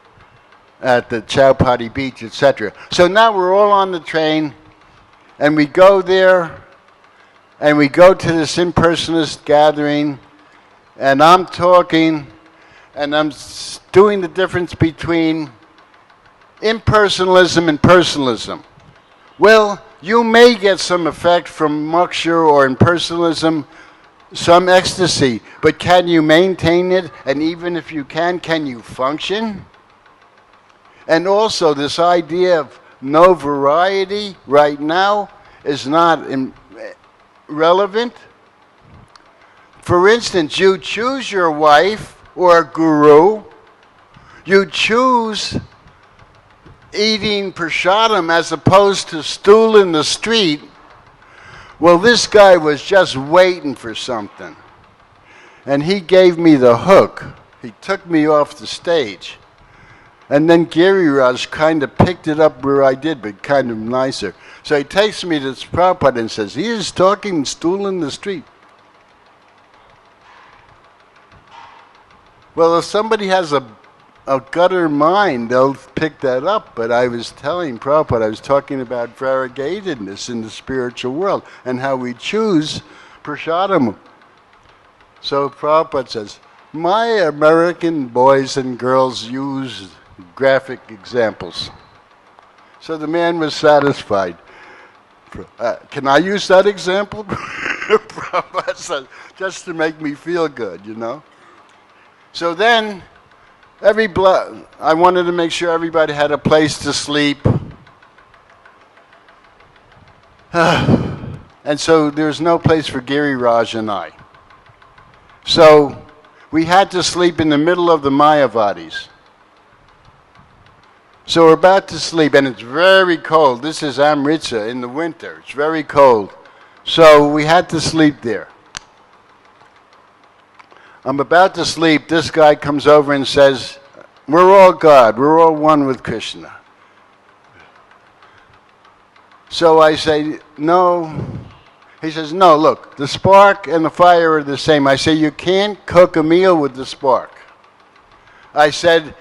Chowpatty Beach, etc. So now we're all on the train, and we go there, and we go to this impersonalist gathering, and I'm talking, and I'm doing the difference between impersonalism and personalism. Well, you may get some effect from moksha or impersonalism, some ecstasy, but can you maintain it? And even if you can you function? And also this idea of no variety right now is not relevant. For instance, you choose your wife or a guru, you choose eating prasadam as opposed to stool in the street. Well, this guy was just waiting for something. And he gave me the hook. He took me off the stage. And then Giriraj kind of picked it up where I did, but kind of nicer. So he takes me to Prabhupada and says, he is talking stool in the street. Well, if somebody has a gutter mind, they'll pick that up. But I was telling Prabhupada, I was talking about variegatedness in the spiritual world and how we choose prasadam. So Prabhupada says, my American boys and girls use graphic examples. So the man was satisfied. Can I use that example? Prabhupada said, just to make me feel good, you know. So then, I wanted to make sure everybody had a place to sleep. And so there's no place for Giriraj and I. So We had to sleep in the middle of the Mayavadis. So we're about to sleep, and it's very cold. This is Amritsar in the winter. It's very cold. So we had to sleep there. I'm about to sleep. This guy comes over and says, we're all God. We're all one with Krishna. So I say, no. He says, no, look, the spark and the fire are the same. I say, you can't cook a meal with the spark. I said,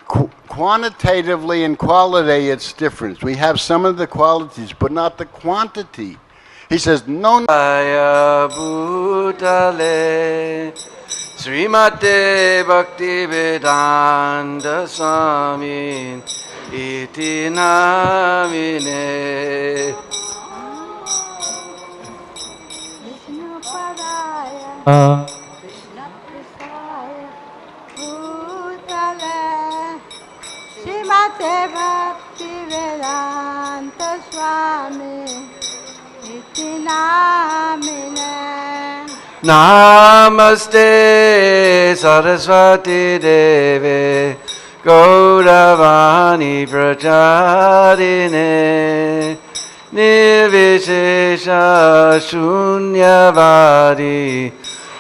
quantitatively and quality, it's different. We have some of the qualities, but not the quantity. He says, no. Srimate Bhakti Vedanta Swami Iti Namine Srimate Bhakti Vedanta Swami Iti Namine Namaste Saraswati Deve Gauravani Pracharine Nirvishesha Shunyavadi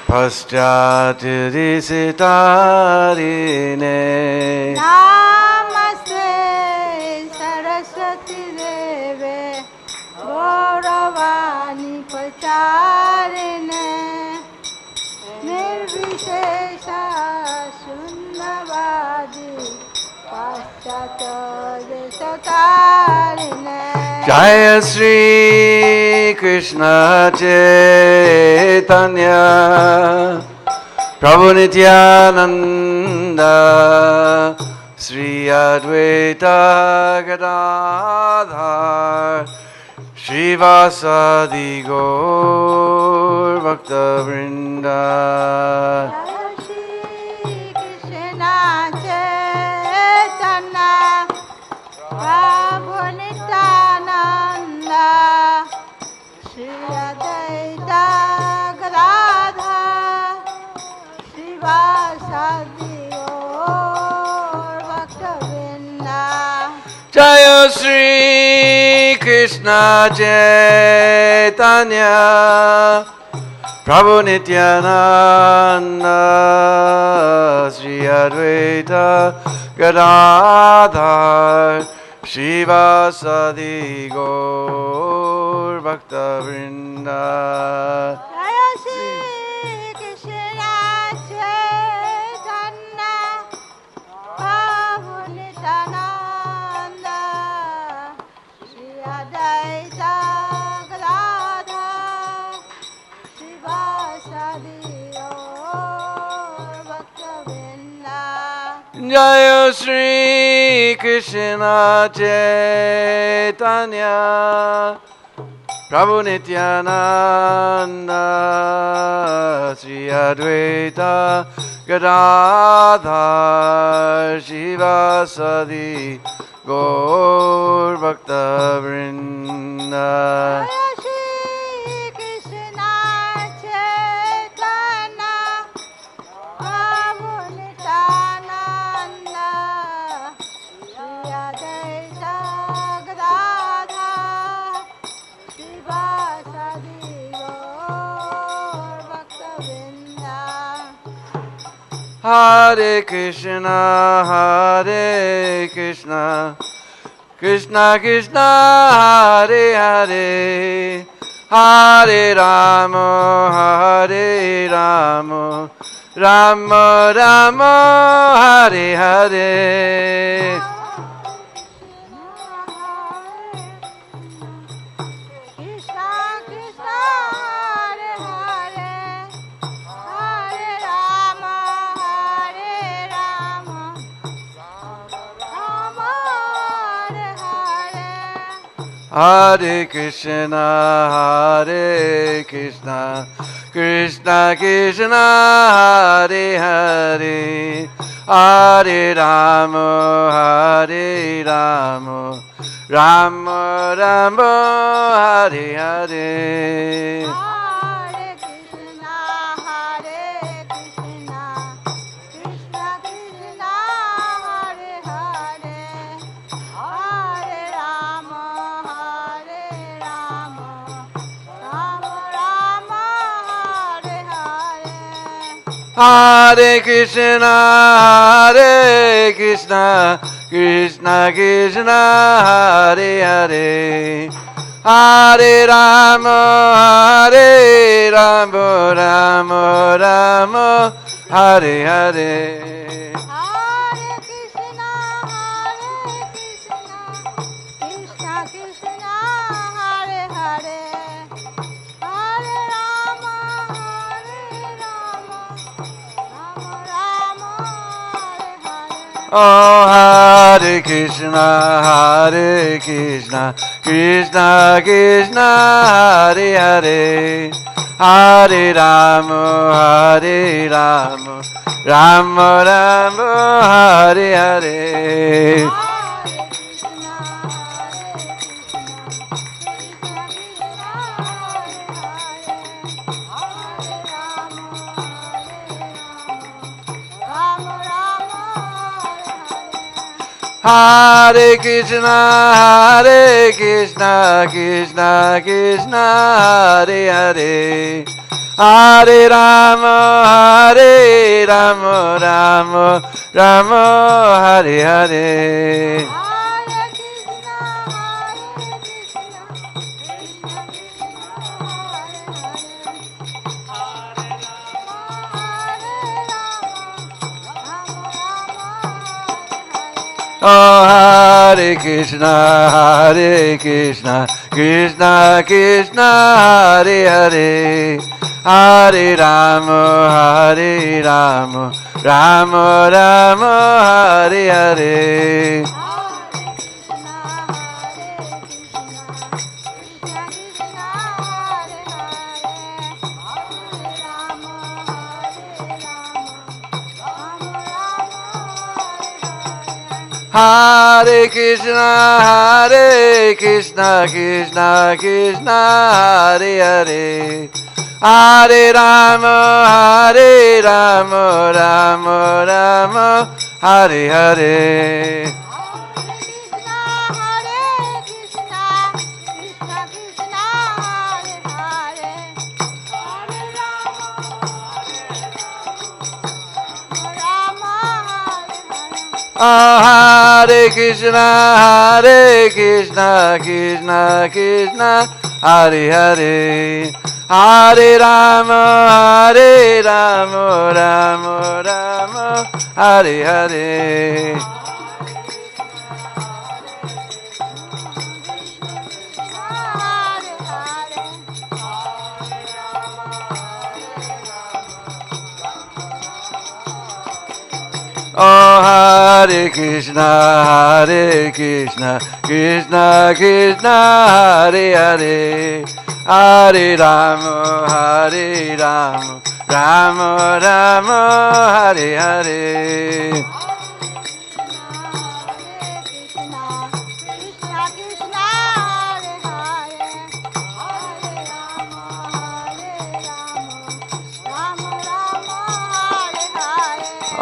Paschatiritarine Namaste Saraswati Deve Gauravani Pracharine Nirvishesha Shunyavadi Paschatiritarine Jaya Sri Krishna Chaitanya Prabhu Nityananda Sri Advaita Gadadhar Srivasadi Gaur Bhakta Vrinda Jaya Shri Krishna Chaitanya Prabhu Nityananda Shri Advaita Gadadhar Srivasadi Gaur Bhakta-vrinda Jaya Sri Krishna Chaitanya Prabhu Nityananda Sri Advaita Gadadhar Srivasadi Gaur Bhakta Vrinda Jaya Shri Krishna Chaitanya Prabhu Nityananda Shri Advaita Gadadhar Srivasadi Gaur Bhakta-vrinda Jaya Sri Krishna Chaitanya Prabhu Nityananda Sri Advaita Gadadhar Srivasadi Gaur Bhakta Vrinda Jaya Shri Krishna Chaitanya Prabhu Nityananda Shri Advaita Gadadhar Srivasadi Gaur Bhakta-vrinda Hare Krishna Krishna Krishna Hare Hare Hare Rama Rama Rama Hare Hare Krishna Krishna Hare Hare Hare Rama Rama Hare Hare Hare Krishna Krishna Krishna Hare Hare Hare Rama Rama Rama Hare Hare Hare Krishna Hare Krishna, Hare Krishna, Krishna Krishna, Hare Hare. Hare Rama, Hare Rama, Rama Rama, Hare Hare. Hare Krishna, Krishna Krishna, Hare Hare, Hare Rama, Rama Rama, Hare Hare. Oh, Hare Krishna, Hare Krishna, Krishna Krishna, Hare Hare. Hare Rama, Hare Rama, Rama Rama, Hare Hare. Hare Krishna, Hare Krishna, Hare Krishna, Krishna Krishna, Hare Hare. Hare Rama, Hare Rama, Rama Rama, Hare Hare. Hare Krishna, Krishna Oh, Hare Krishna, Hare Krishna, Krishna Krishna, Hare Hare. Hare Rama, Hare Rama, Rama Rama, Hare Hare. Hare Krishna, Hare Krishna, Krishna Krishna, Hare Hare. Hare Rama, Hare Rama, Rama Rama, Hare Hare. Oh, Hare Krishna, Hare Krishna, Krishna Krishna, Hare Hare. Hare Rama, Hare Rama, Rama Rama, Hare Hare. Oh, Hare Krishna, Hare Krishna, Krishna Krishna, Hare Hare. Hare Rama, Hare Rama, Rama Rama, Hare Hare.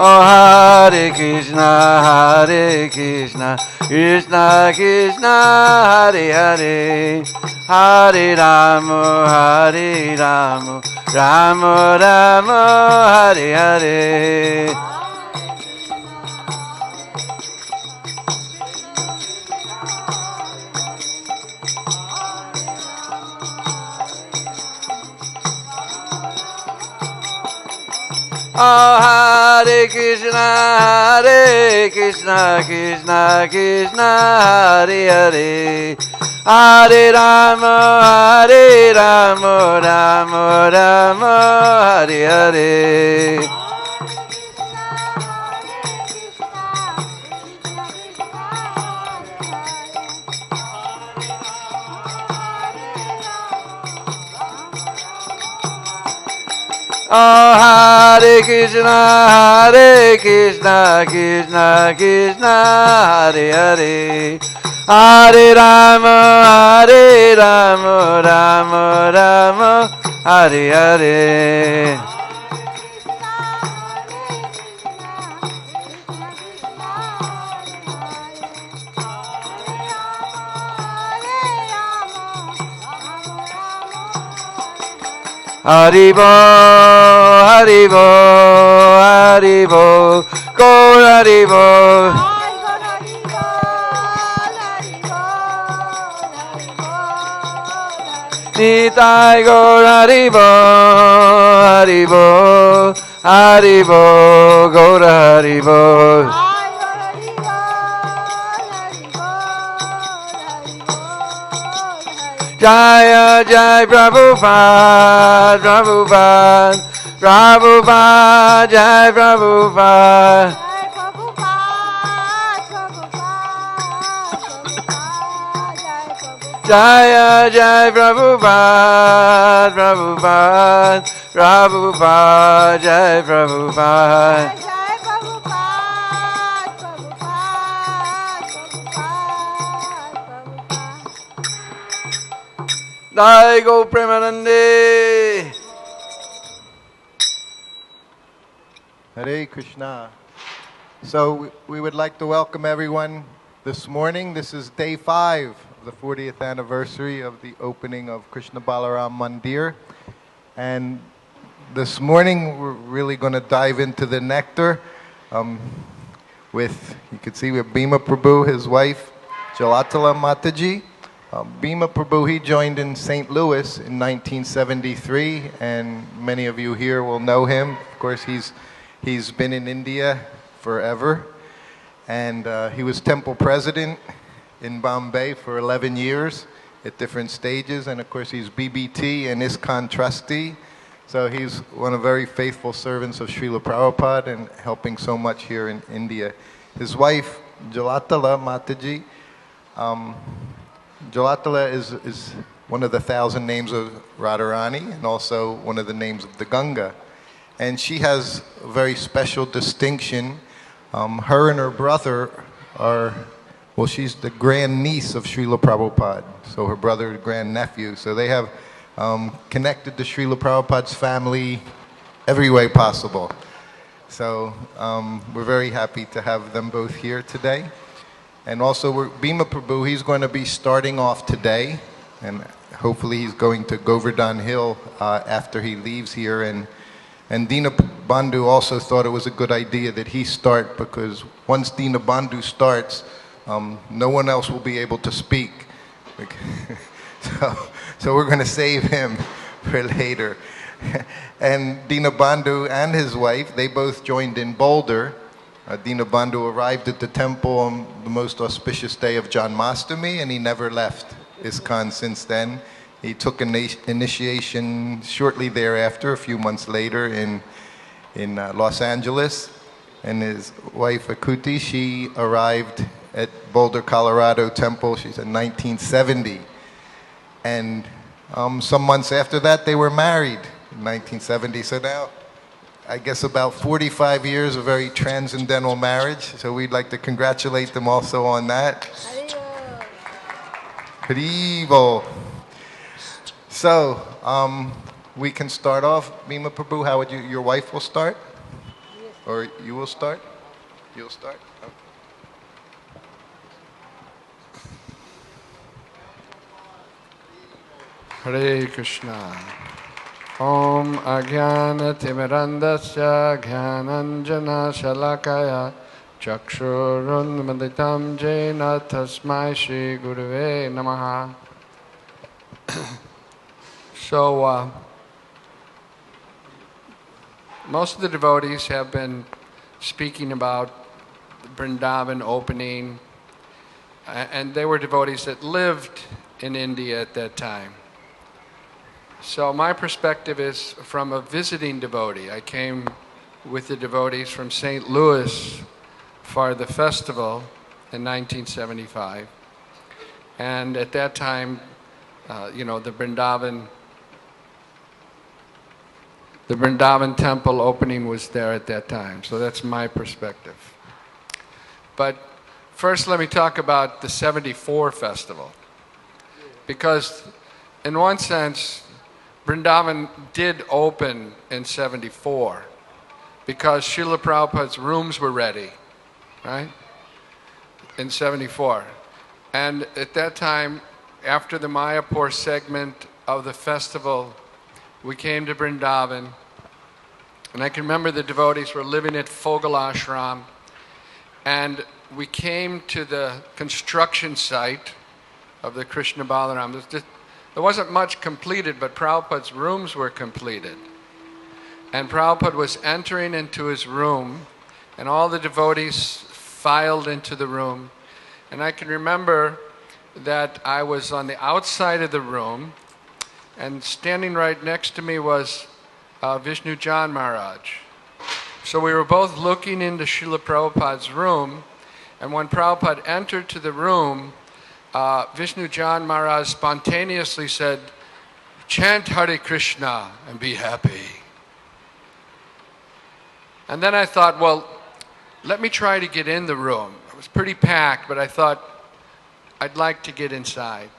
Oh, Hare Krishna, Hare Krishna, Krishna Krishna, Hare Hare. Hare Rama, Hare Rama, Rama Rama, Hare Hare. Oh, Hare Krishna, Hare Krishna, Krishna Krishna, Hare Hare. Hare Rama, Hare Rama, Rama Rama, Hare Hare. Oh, Hare Krishna, Hare Krishna, Krishna Krishna, Hare Hare. Hare Rama, Hare Rama, Rama Rama, Hare Hare. Haribo, Haribo, Haribo, Gaur Haribo. Nitai Gaur Haribo, Haribo, Haribo, Gaur Haribo. Jaya Jai Prabhupada, Prabhupada, Prabhupada, Jai Prabhupada. Jaya Jai Prabhupada, Prabhupada, Prabhupada, Jai Prabhupada. Jai Go Premanande. Hare Krishna. So we would like to welcome everyone this morning. This is day 5 of the 40th anniversary of the opening of Krishna Balaram Mandir. And this morning we're really going to dive into the nectar with, you can see with Bhima Prabhu, his wife, Jalatala Mataji. Bhima Prabhu, he joined in St. Louis in 1973, and many of you here will know him. Of course, he's been in India forever, and he was temple president in Bombay for 11 years at different stages, and of course he's BBT and ISKCON trustee, so he's one of the very faithful servants of Srila Prabhupada and helping so much here in India. His wife, Jalatala Mataji, Jalatala is one of the 1,000 names of Radharani and also one of the names of the Ganga. And she has a very special distinction. Her and her brother are, well, she's the grandniece of Srila Prabhupada, so her brother is grandnephew. So they have connected to Srila Prabhupada's family every way possible. So we're very happy to have them both here today. And also, Bhima Prabhu, he's going to be starting off today, and hopefully he's going to Govardhan Hill after he leaves here. And Dina Bandhu also thought it was a good idea that he start, because once Dina Bandhu starts, no one else will be able to speak. So we're going to save him for later. And Dina Bandhu and his wife, they both joined in Boulder. Dina Bandhu arrived at the temple on the most auspicious day of Janmashtami, and he never left ISKCON since then. He took initiation shortly thereafter, a few months later, in Los Angeles. And his wife, Akuti, she arrived at Boulder, Colorado temple, she said, 1970. And some months after that, they were married in 1970. So now, I guess about 45 years of very transcendental marriage. So we'd like to congratulate them also on that. Haribo. So we can start off. Bhima Prabhu, how would you, your wife will start? Or you will start? You'll start? Okay. Hare Krishna. Om Ajnana Timirandasya Jnananjana Shalakaya Chakshurunmaditam Jena Tasmai Shri Gurave Namaha. So, most of the devotees have been speaking about Vrindavan opening, and they were devotees that lived in India at that time. So my perspective is from a visiting devotee. I came with the devotees from St. Louis for the festival in 1975. And at that time, the Vrindavan temple opening was there at that time. So that's my perspective. But first let me talk about the 74 festival. Because in one sense, Vrindavan did open in 74 because Srila Prabhupada's rooms were ready, right? In 74. And at that time, after the Mayapur segment of the festival we came to Vrindavan. And I can remember the devotees were living at Fogal Ashram. And we came to the construction site of the Krishna Balaram. There wasn't much completed, but Prabhupada's rooms were completed. And Prabhupada was entering into his room, and all the devotees filed into the room. And I can remember that I was on the outside of the room, and standing right next to me was Vishnu Jan Maharaj. So we were both looking into Srila Prabhupada's room, and when Prabhupada entered to the room, Vishnu Jan Maharaj spontaneously said, "Chant Hare Krishna and be happy." And then I thought, well, let me try to get in the room. It was pretty packed, but I thought I'd like to get inside.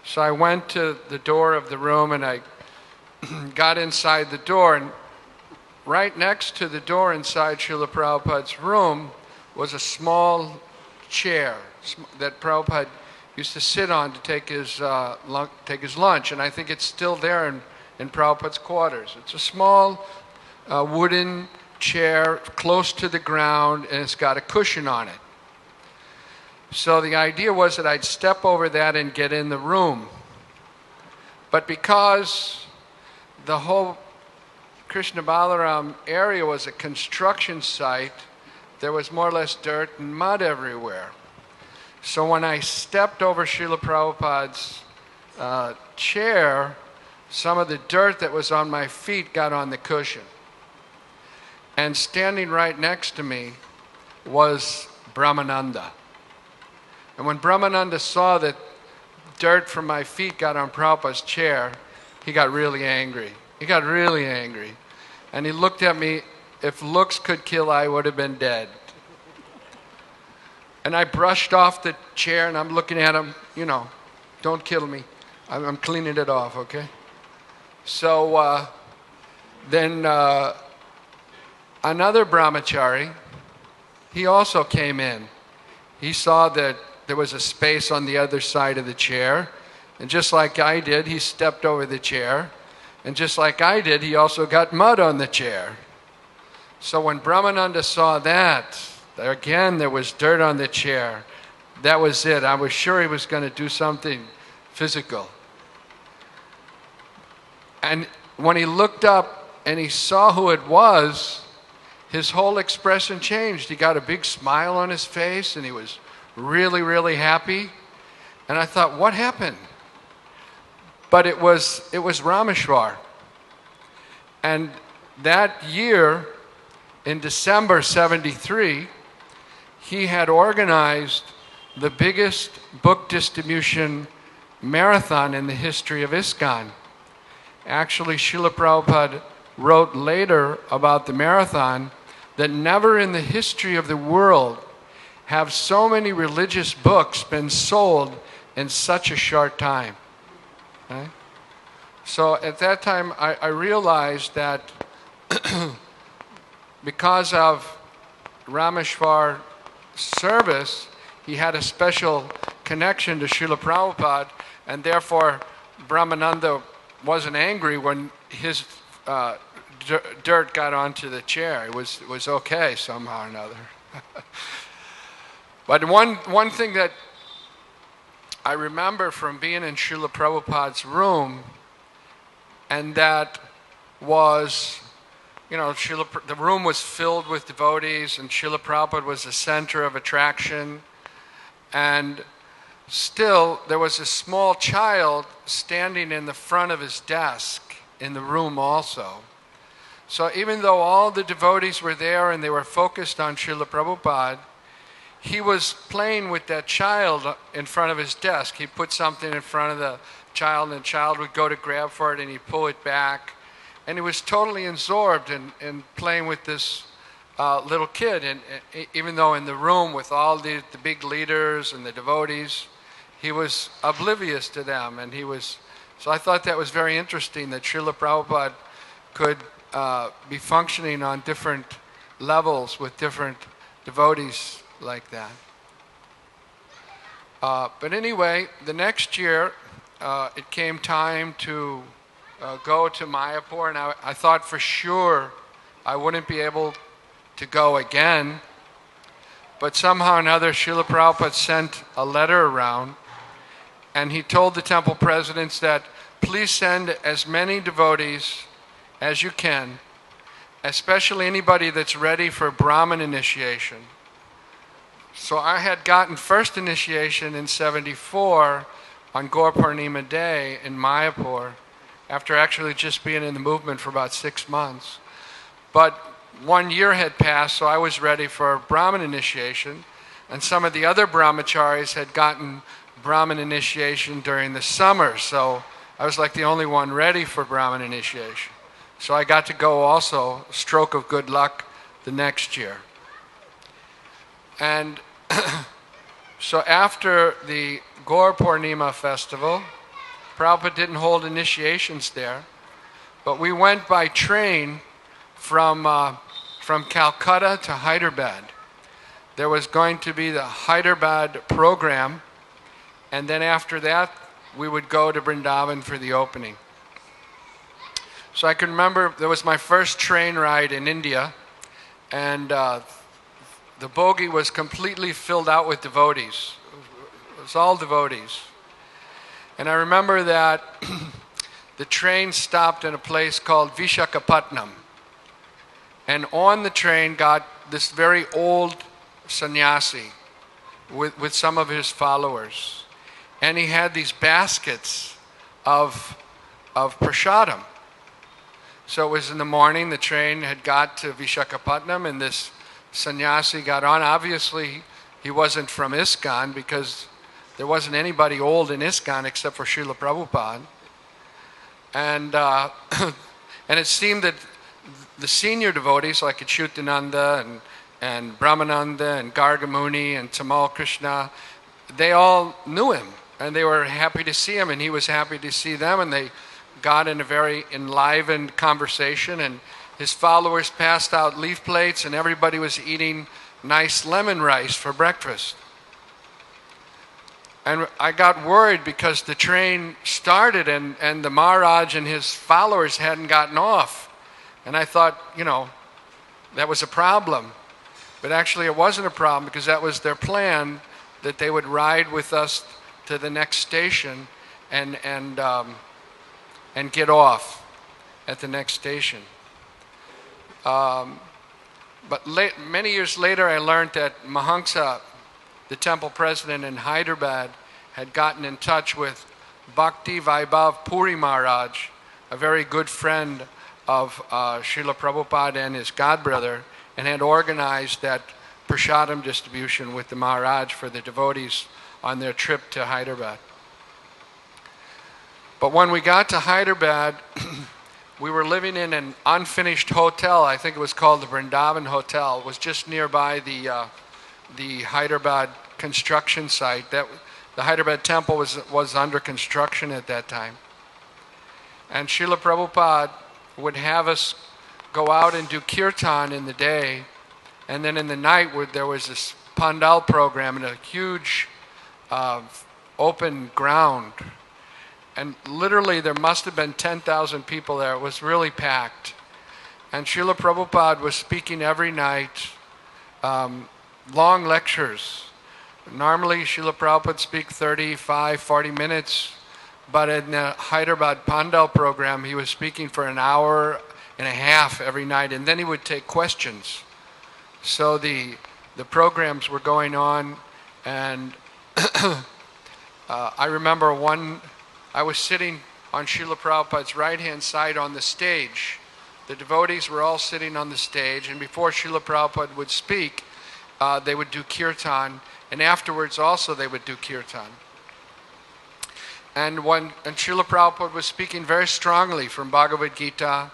So I went to the door of the room and I got inside the door, and right next to the door inside Srila Prabhupada's room was a small chair that Prabhupada used to sit on to take his lunch, and I think it's still there in Prabhupada's quarters. It's a small wooden chair close to the ground, and it's got a cushion on it. So the idea was that I'd step over that and get in the room. But because the whole Krishna Balaram area was a construction site, there was more or less dirt and mud everywhere. So when I stepped over Srila Prabhupada's chair, some of the dirt that was on my feet got on the cushion. And standing right next to me was Brahmananda. And when Brahmananda saw that dirt from my feet got on Prabhupada's chair, he got really angry. He got really angry. And he looked at me. If looks could kill, I would have been dead. And I brushed off the chair, and I'm looking at him, don't kill me. I'm cleaning it off, okay? So then another brahmachari, he also came in. He saw that there was a space on the other side of the chair, and just like I did, he stepped over the chair, and just like I did, he also got mud on the chair. So when Brahmananda saw that, again there was dirt on the chair, that was it. I was sure he was going to do something physical. And when he looked up and he saw who it was, his whole expression changed. He got a big smile on his face, and he was really, really happy. And I thought, what happened? But it was Rameshwar. And that year, in December 73, he had organized the biggest book distribution marathon in the history of ISKCON. Actually, Srila Prabhupada wrote later about the marathon that never in the history of the world have so many religious books been sold in such a short time. Okay? So at that time, I realized that because of Rameshwar's service, he had a special connection to Srila Prabhupada, and therefore Brahmananda wasn't angry when his dirt got onto the chair. It was okay somehow or another. But one thing that I remember from being in Srila Prabhupada's room, and that was, the room was filled with devotees, and Srila Prabhupada was the center of attraction, and still there was a small child standing in the front of his desk in the room also. So even though all the devotees were there and they were focused on Srila Prabhupada, he was playing with that child in front of his desk. He put something in front of the child, and the child would go to grab for it, and he'd pull it back. And he was totally absorbed in playing with this little kid. And even though in the room with all the big leaders and the devotees, he was oblivious to them. And so I thought that was very interesting, that Srila Prabhupada could be functioning on different levels with different devotees like that. But anyway, the next year, it came time to go to Mayapur, and I thought for sure I wouldn't be able to go again. But somehow or another, Srila Prabhupada sent a letter around, and he told the temple presidents that please send as many devotees as you can, especially anybody that's ready for Brahmin initiation. So I had gotten first initiation in '74 on Gaur Purnima Day in Mayapur, after actually just being in the movement for about 6 months. But 1 year had passed, so I was ready for Brahmin initiation, and some of the other brahmacharis had gotten Brahmin initiation during the summer, so I was like the only one ready for Brahmin initiation. So I got to go also, a stroke of good luck, the next year. And so after the Gaur Purnima festival, Prabhupada didn't hold initiations there, but we went by train from Calcutta to Hyderabad. There was going to be the Hyderabad program, and then after that, we would go to Vrindavan for the opening. So I can remember there was my first train ride in India, and the bogie was completely filled out with devotees. It was all devotees. And I remember that the train stopped in a place called Vishakhapatnam. And on the train got this very old sannyasi with some of his followers. And he had these baskets of prasadam. So it was in the morning, the train had got to Vishakhapatnam, and this sannyasi got on. Obviously, he wasn't from ISKCON, because there wasn't anybody old in ISKCON except for Srila Prabhupada. And and it seemed that the senior devotees, like Achyutananda and Brahmananda and Gargamuni and Tamal Krishna, they all knew him, and they were happy to see him, and he was happy to see them, and they got in a very enlivened conversation, and his followers passed out leaf plates, and everybody was eating nice lemon rice for breakfast. And I got worried because the train started and the Maharaj and his followers hadn't gotten off. And I thought, that was a problem. But actually it wasn't a problem, because that was their plan, that they would ride with us to the next station and get off at the next station. But many years later, I learned that Mahamsa, the temple president in Hyderabad, had gotten in touch with Bhakti Vaibhav Puri Maharaj, a very good friend of Srila Prabhupada and his godbrother, and had organized that prasadam distribution with the Maharaj for the devotees on their trip to Hyderabad. But when we got to Hyderabad, we were living in an unfinished hotel. I think it was called the Vrindavan Hotel. It was just nearby the Hyderabad construction site. The Hyderabad temple was under construction at that time. And Srila Prabhupada would have us go out and do kirtan in the day, and then in the night there was this pandal program in a huge open ground. And literally there must have been 10,000 people there. It was really packed. And Srila Prabhupada was speaking every night, long lectures. Normally Srila Prabhupada would speak 35, 40 minutes, but in the Hyderabad Pandal program he was speaking for an hour and a half every night, and then he would take questions. So the programs were going on, and I remember I was sitting on Srila Prabhupada's right-hand side on the stage. The devotees were all sitting on the stage, and before Srila Prabhupada would speak, they would do kirtan, and afterwards also they would do kirtan. And Srila Prabhupada was speaking very strongly from Bhagavad Gita,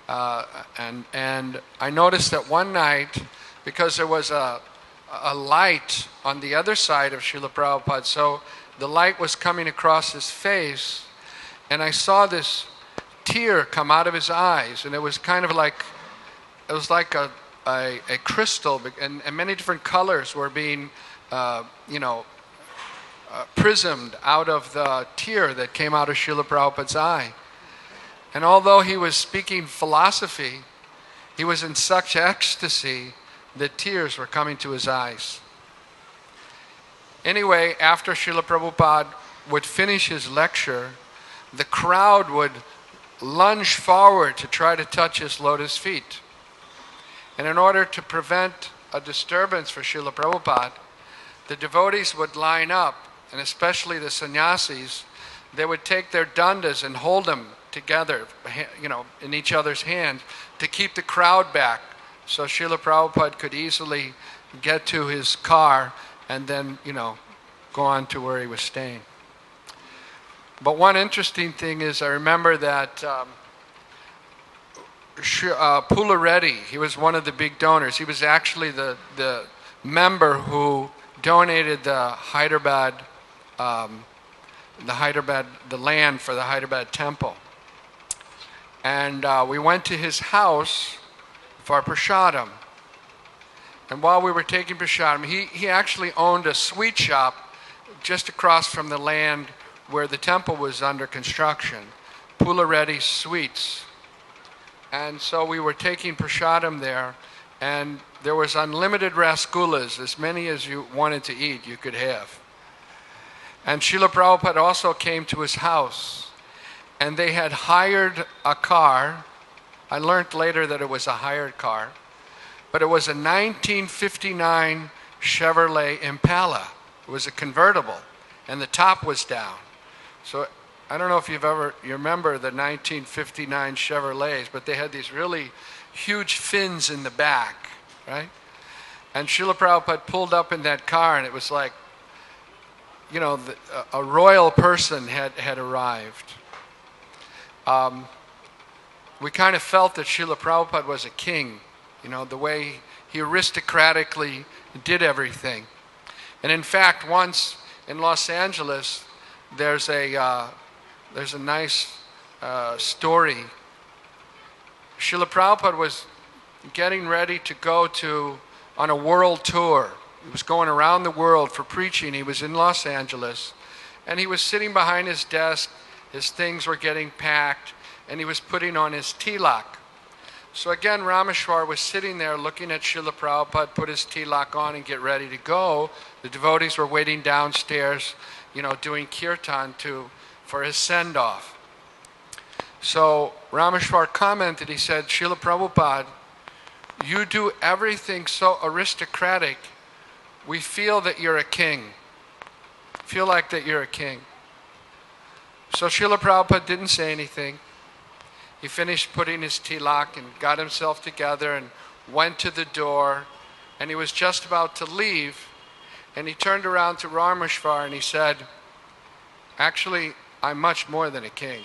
and I noticed that one night, because there was a light on the other side of Srila Prabhupada, so the light was coming across his face, and I saw this tear come out of his eyes, and it was kind of like, it was like a crystal, and many different colors were being, prismed out of the tear that came out of Srila Prabhupada's eye. And although he was speaking philosophy, he was in such ecstasy that tears were coming to his eyes. Anyway, after Srila Prabhupada would finish his lecture, the crowd would lunge forward to try to touch his lotus feet. And in order to prevent a disturbance for Srila Prabhupada, the devotees would line up, and especially the sannyasis, they would take their dandas and hold them together, in each other's hands to keep the crowd back, so Srila Prabhupada could easily get to his car and then, go on to where he was staying. But one interesting thing is I remember that Pula Reddy, he was one of the big donors. He was actually the member who donated the land for the Hyderabad temple. And we went to his house for prasadam. And while we were taking prasadam, he actually owned a sweet shop just across from the land where the temple was under construction, Pula Reddy Sweets. And so we were taking prasadam there, and there was unlimited rasgullas, as many as you wanted to eat, you could have. And Srila Prabhupada also came to his house, and they had hired a car. I learned later that it was a hired car, but it was a 1959 Chevrolet Impala. It was a convertible, and the top was down. So I don't know if you remember the 1959 Chevrolets, but they had these really huge fins in the back, right? And Srila Prabhupada pulled up in that car, and it was like, a royal person had arrived. We kind of felt that Srila Prabhupada was a king, the way he aristocratically did everything. And in fact, once in Los Angeles, there's a nice story. Srila Prabhupada was getting ready to go on a world tour. He was going around the world for preaching. He was in Los Angeles, and he was sitting behind his desk. His things were getting packed, and he was putting on his tilak. So again, Rameshwar was sitting there looking at Srila Prabhupada put his tilak on and get ready to go. The devotees were waiting downstairs, doing kirtan for his send-off. So Rameshwar commented, he said, Srila Prabhupada, you do everything so aristocratic, we feel that you're a king. Feel like that you're a king. So Srila Prabhupada didn't say anything. He finished putting his tilak and got himself together and went to the door, and he was just about to leave, and he turned around to Rameshwar and he said, actually, I'm much more than a king.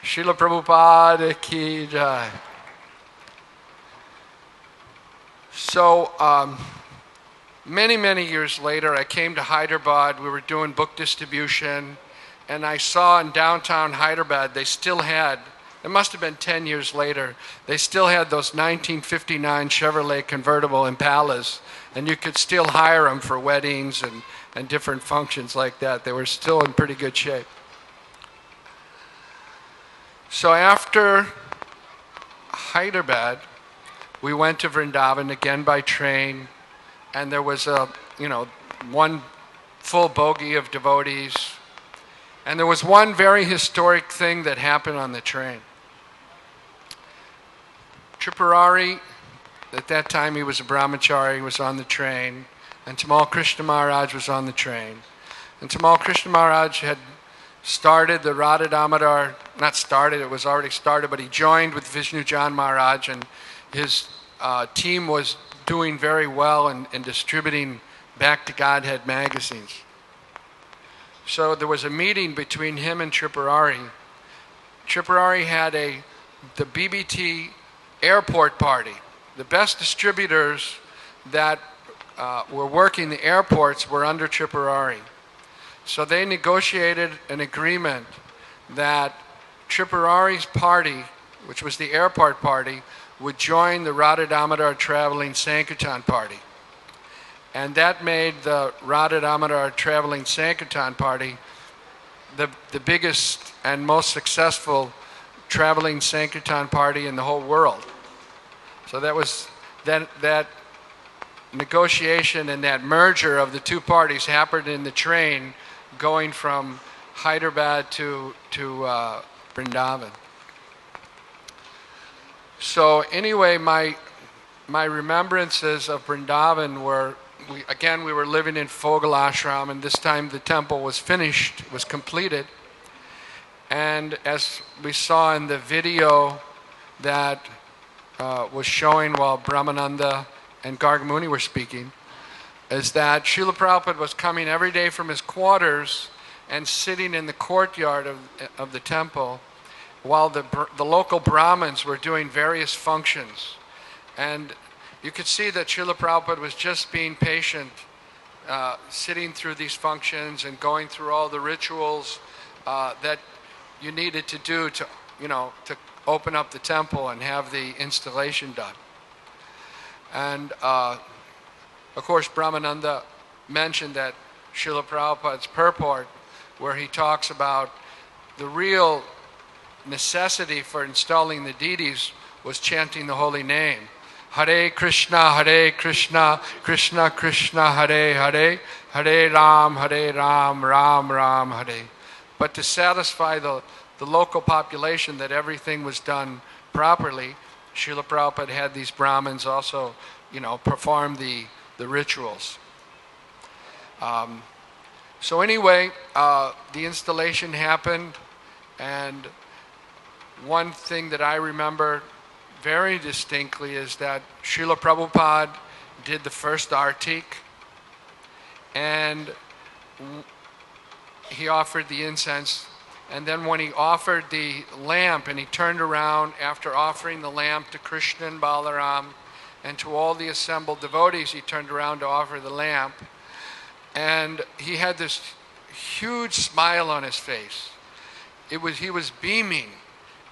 Srila Prabhupada ki jai. So many, many years later, I came to Hyderabad. We were doing book distribution, and I saw in downtown Hyderabad, they still had, it must have been 10 years later, they still had those 1959 Chevrolet convertible Impalas, and you could still hire them for weddings and different functions like that. They were still in pretty good shape. So after Hyderabad, we went to Vrindavan again by train, and there was one full bogie of devotees. And there was one very historic thing that happened on the train. Tripurari, at that time he was a brahmachari, was on the train, and Tamal Krishna Maharaj was on the train. And Tamal Krishna Maharaj had started the Radha Damodar, not started, it was already started, but he joined with Vishnu Jan Maharaj, and his team was doing very well in distributing Back to Godhead magazines. So there was a meeting between him and Tripurari. Tripurari had the BBT airport party. The best distributors that were working the airports were under Tripurari. So they negotiated an agreement that Tripurari's party, which was the airport party, would join the Radha Damodar Traveling Sankirtan Party. And that made the Radha Damodar Traveling Sankirtan Party the biggest and most successful traveling Sankirtan party in the whole world. So that was that negotiation and that merger of the two parties happened in the train going from Hyderabad to Vrindavan. So anyway, my remembrances of Vrindavan were, we were living in Fogal Ashram, and this time the temple was finished, was completed. And as we saw in the video that was showing while Brahmananda and Gargamuni were speaking, is that Srila Prabhupada was coming every day from his quarters and sitting in the courtyard of the temple while the local Brahmins were doing various functions. And you could see that Srila Prabhupada was just being patient, sitting through these functions and going through all the rituals that you needed to do to open up the temple and have the installation done. And of course, Brahmananda mentioned that Srila Prabhupada's purport, where he talks about the real necessity for installing the deities was chanting the holy name. Hare Krishna, Krishna Krishna, Hare Hare, Hare Ram, Ram Ram, Hare. But to satisfy the local population that everything was done properly, Srila Prabhupada had these Brahmins also, perform the rituals. So anyway, the installation happened, and one thing that I remember very distinctly is that Srila Prabhupada did the first artik, and he offered the incense. And then when he offered the lamp, and he turned around after offering the lamp to Krishna and Balaram and to all the assembled devotees, he turned around to offer the lamp. And he had this huge smile on his face. He was beaming,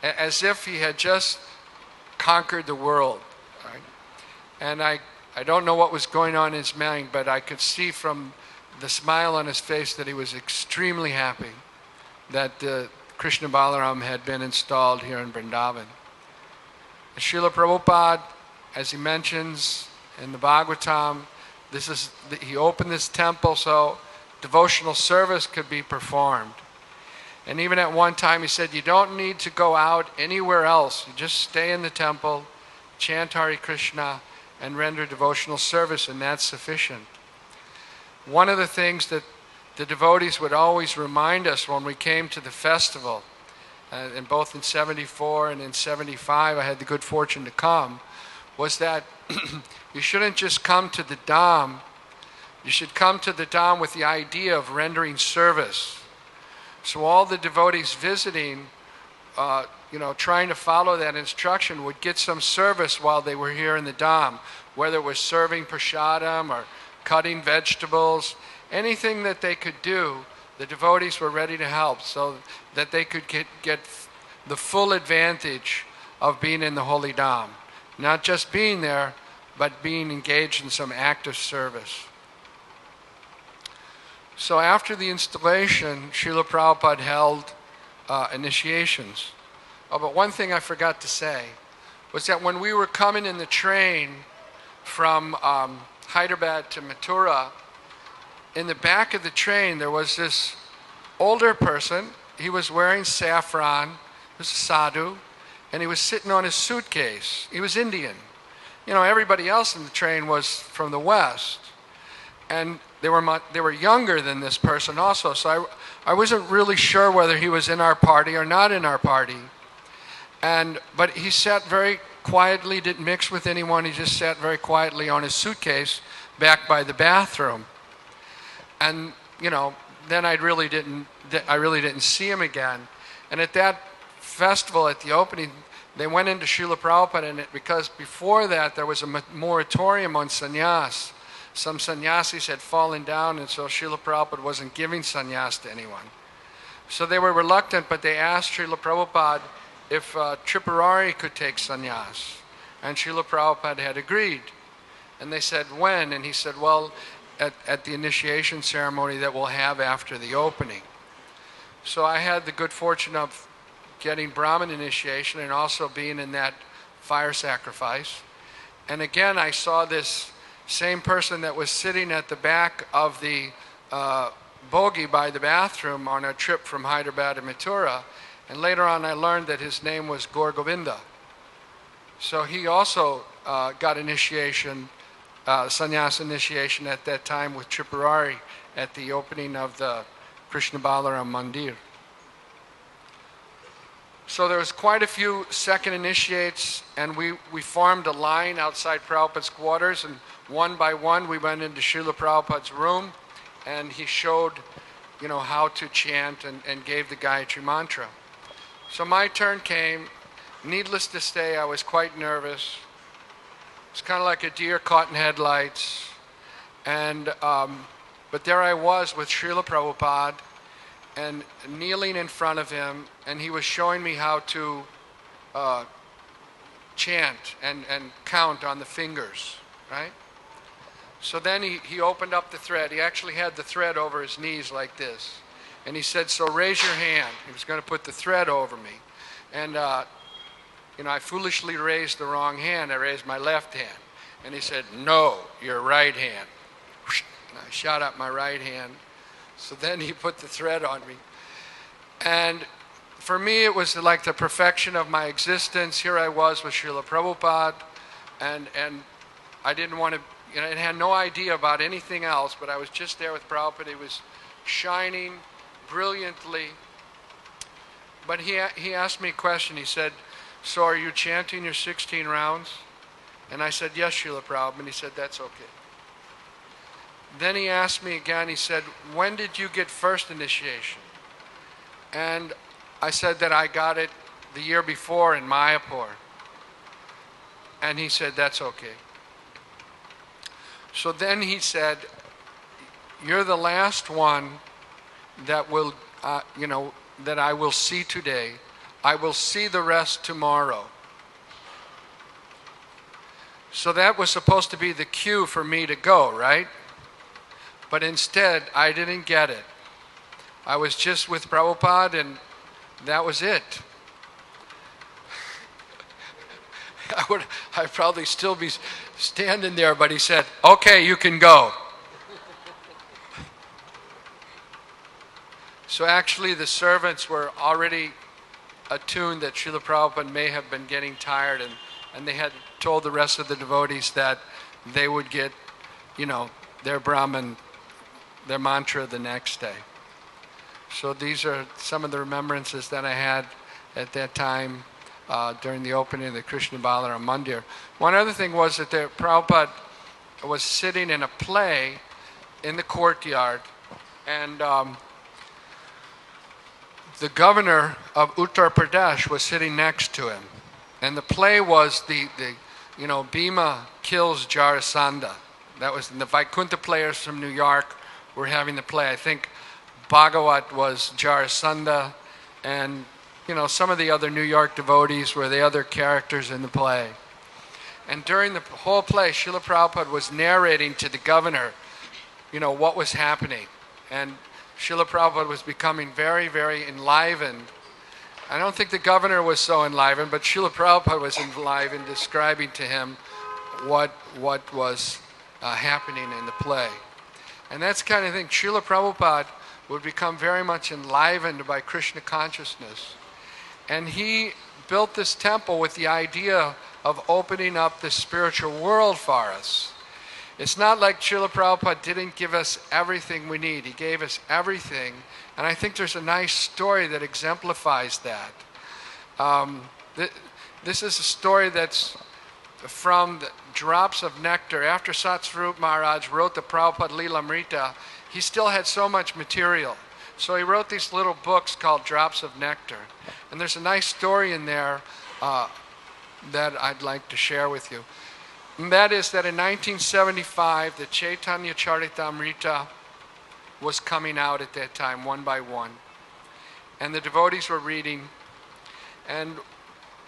as if he had just conquered the world. Right? And I don't know what was going on in his mind, but I could see from the smile on his face that he was extremely happy that Krishna Balaram had been installed here in Vrindavan. Srila Prabhupada, as he mentions in the Bhagavatam, he opened this temple so devotional service could be performed. And even at one time he said, you don't need to go out anywhere else. You just stay in the temple, chant Hare Krishna, and render devotional service, and that's sufficient. One of the things that the devotees would always remind us when we came to the festival, and both in 74 and in 75 I had the good fortune to come, was that you shouldn't just come to the Dham, you should come to the Dham with the idea of rendering service. So all the devotees visiting, trying to follow that instruction would get some service while they were here in the Dham, whether it was serving prasadam or cutting vegetables, anything that they could do, the devotees were ready to help so that they could get the full advantage of being in the Holy Dham. Not just being there, but being engaged in some active service. So after the installation, Srila Prabhupada held initiations. Oh, but one thing I forgot to say was that when we were coming in the train from Hyderabad to Mathura, in the back of the train there was this older person. He was wearing saffron, he was a sadhu, and he was sitting on his suitcase. He was Indian. Everybody else in the train was from the West. And they were younger than this person also, so I wasn't really sure whether he was in our party or not in our party. But he sat very quietly, didn't mix with anyone. He just sat very quietly on his suitcase back by the bathroom. And then I really didn't see him again. And at that festival, at the opening, they went into Srila Prabhupada, because before that there was a moratorium on sannyas. Some sannyasis had fallen down, and so Srila Prabhupada wasn't giving sannyas to anyone. So they were reluctant, but they asked Srila Prabhupada if Tripurari could take sannyas. And Srila Prabhupada had agreed. And they said, when? And he said, well, at the initiation ceremony that we'll have after the opening. So I had the good fortune of getting Brahmin initiation and also being in that fire sacrifice. And again, I saw this same person that was sitting at the back of the bogie by the bathroom on a trip from Hyderabad to Mathura. And later on, I learned that his name was Gaur Govinda. So he also got initiation, sannyas initiation at that time with Tripurari at the opening of the Krishna Balaram Mandir. So there was quite a few second initiates, and we formed a line outside Prabhupada's quarters, and one by one we went into Srila Prabhupada's room, and he showed, how to chant and gave the Gayatri mantra. So my turn came. Needless to say, I was quite nervous. It's kind of like a deer caught in headlights. And, but there I was with Srila Prabhupada and kneeling in front of him, and he was showing me how to chant and count on the fingers, right? So then he opened up the thread. He actually had the thread over his knees like this. And he said, so raise your hand. He was going to put the thread over me. And I foolishly raised the wrong hand. I raised my left hand. And he said, no, your right hand. And I shot up my right hand. So then he put the thread on me. And for me, it was like the perfection of my existence. Here I was with Srila Prabhupada. And I didn't want to, I had no idea about anything else, but I was just there with Prabhupada. He was shining brilliantly. But he asked me a question. He said, so are you chanting your 16 rounds? And I said, yes, Srila Prabhupada. And he said, that's okay. Then he asked me again, he said, when did you get first initiation? And I said that I got it the year before in Mayapur. And he said, that's okay. So then he said, you're the last one that will, that I will see today. I will see the rest tomorrow. So that was supposed to be the cue for me to go, right? But instead, I didn't get it. I was just with Prabhupada, and that was it. I'd probably still be standing there, but he said, okay, you can go. So actually, the servants were already attuned that Srila Prabhupada may have been getting tired, and they had told the rest of the devotees that they would get, their Brahman, their mantra the next day. So these are some of the remembrances that I had at that time during the opening of the Krishna Balaram Mandir. One other thing was that Prabhupada was sitting in a play in the courtyard, and the governor of Uttar Pradesh was sitting next to him. And the play was Bhima kills Jarasandha. That was the Vaikuntha players from New York were having the play. I think Bhagavat was Jarasandha, and some of the other New York devotees were the other characters in the play. And during the whole play, Srila Prabhupada was narrating to the governor, what was happening. And Srila Prabhupada was becoming very, very enlivened. I don't think the governor was so enlivened, but Srila Prabhupada was enlivened, describing to him what was happening in the play. And that's the kind of thing. Srila Prabhupada would become very much enlivened by Krishna consciousness. And he built this temple with the idea of opening up the spiritual world for us. It's not like Srila Prabhupada didn't give us everything we need. He gave us everything. And I think there's a nice story that exemplifies that. This is a story that's from the Drops of Nectar. After Satsvarup Maharaj wrote the Prabhupada Lilamrita, he still had so much material. So he wrote these little books called Drops of Nectar. And there's a nice story in there that I'd like to share with you. And that is that in 1975, the Chaitanya Charitamrita was coming out at that time, one by one. And the devotees were reading. And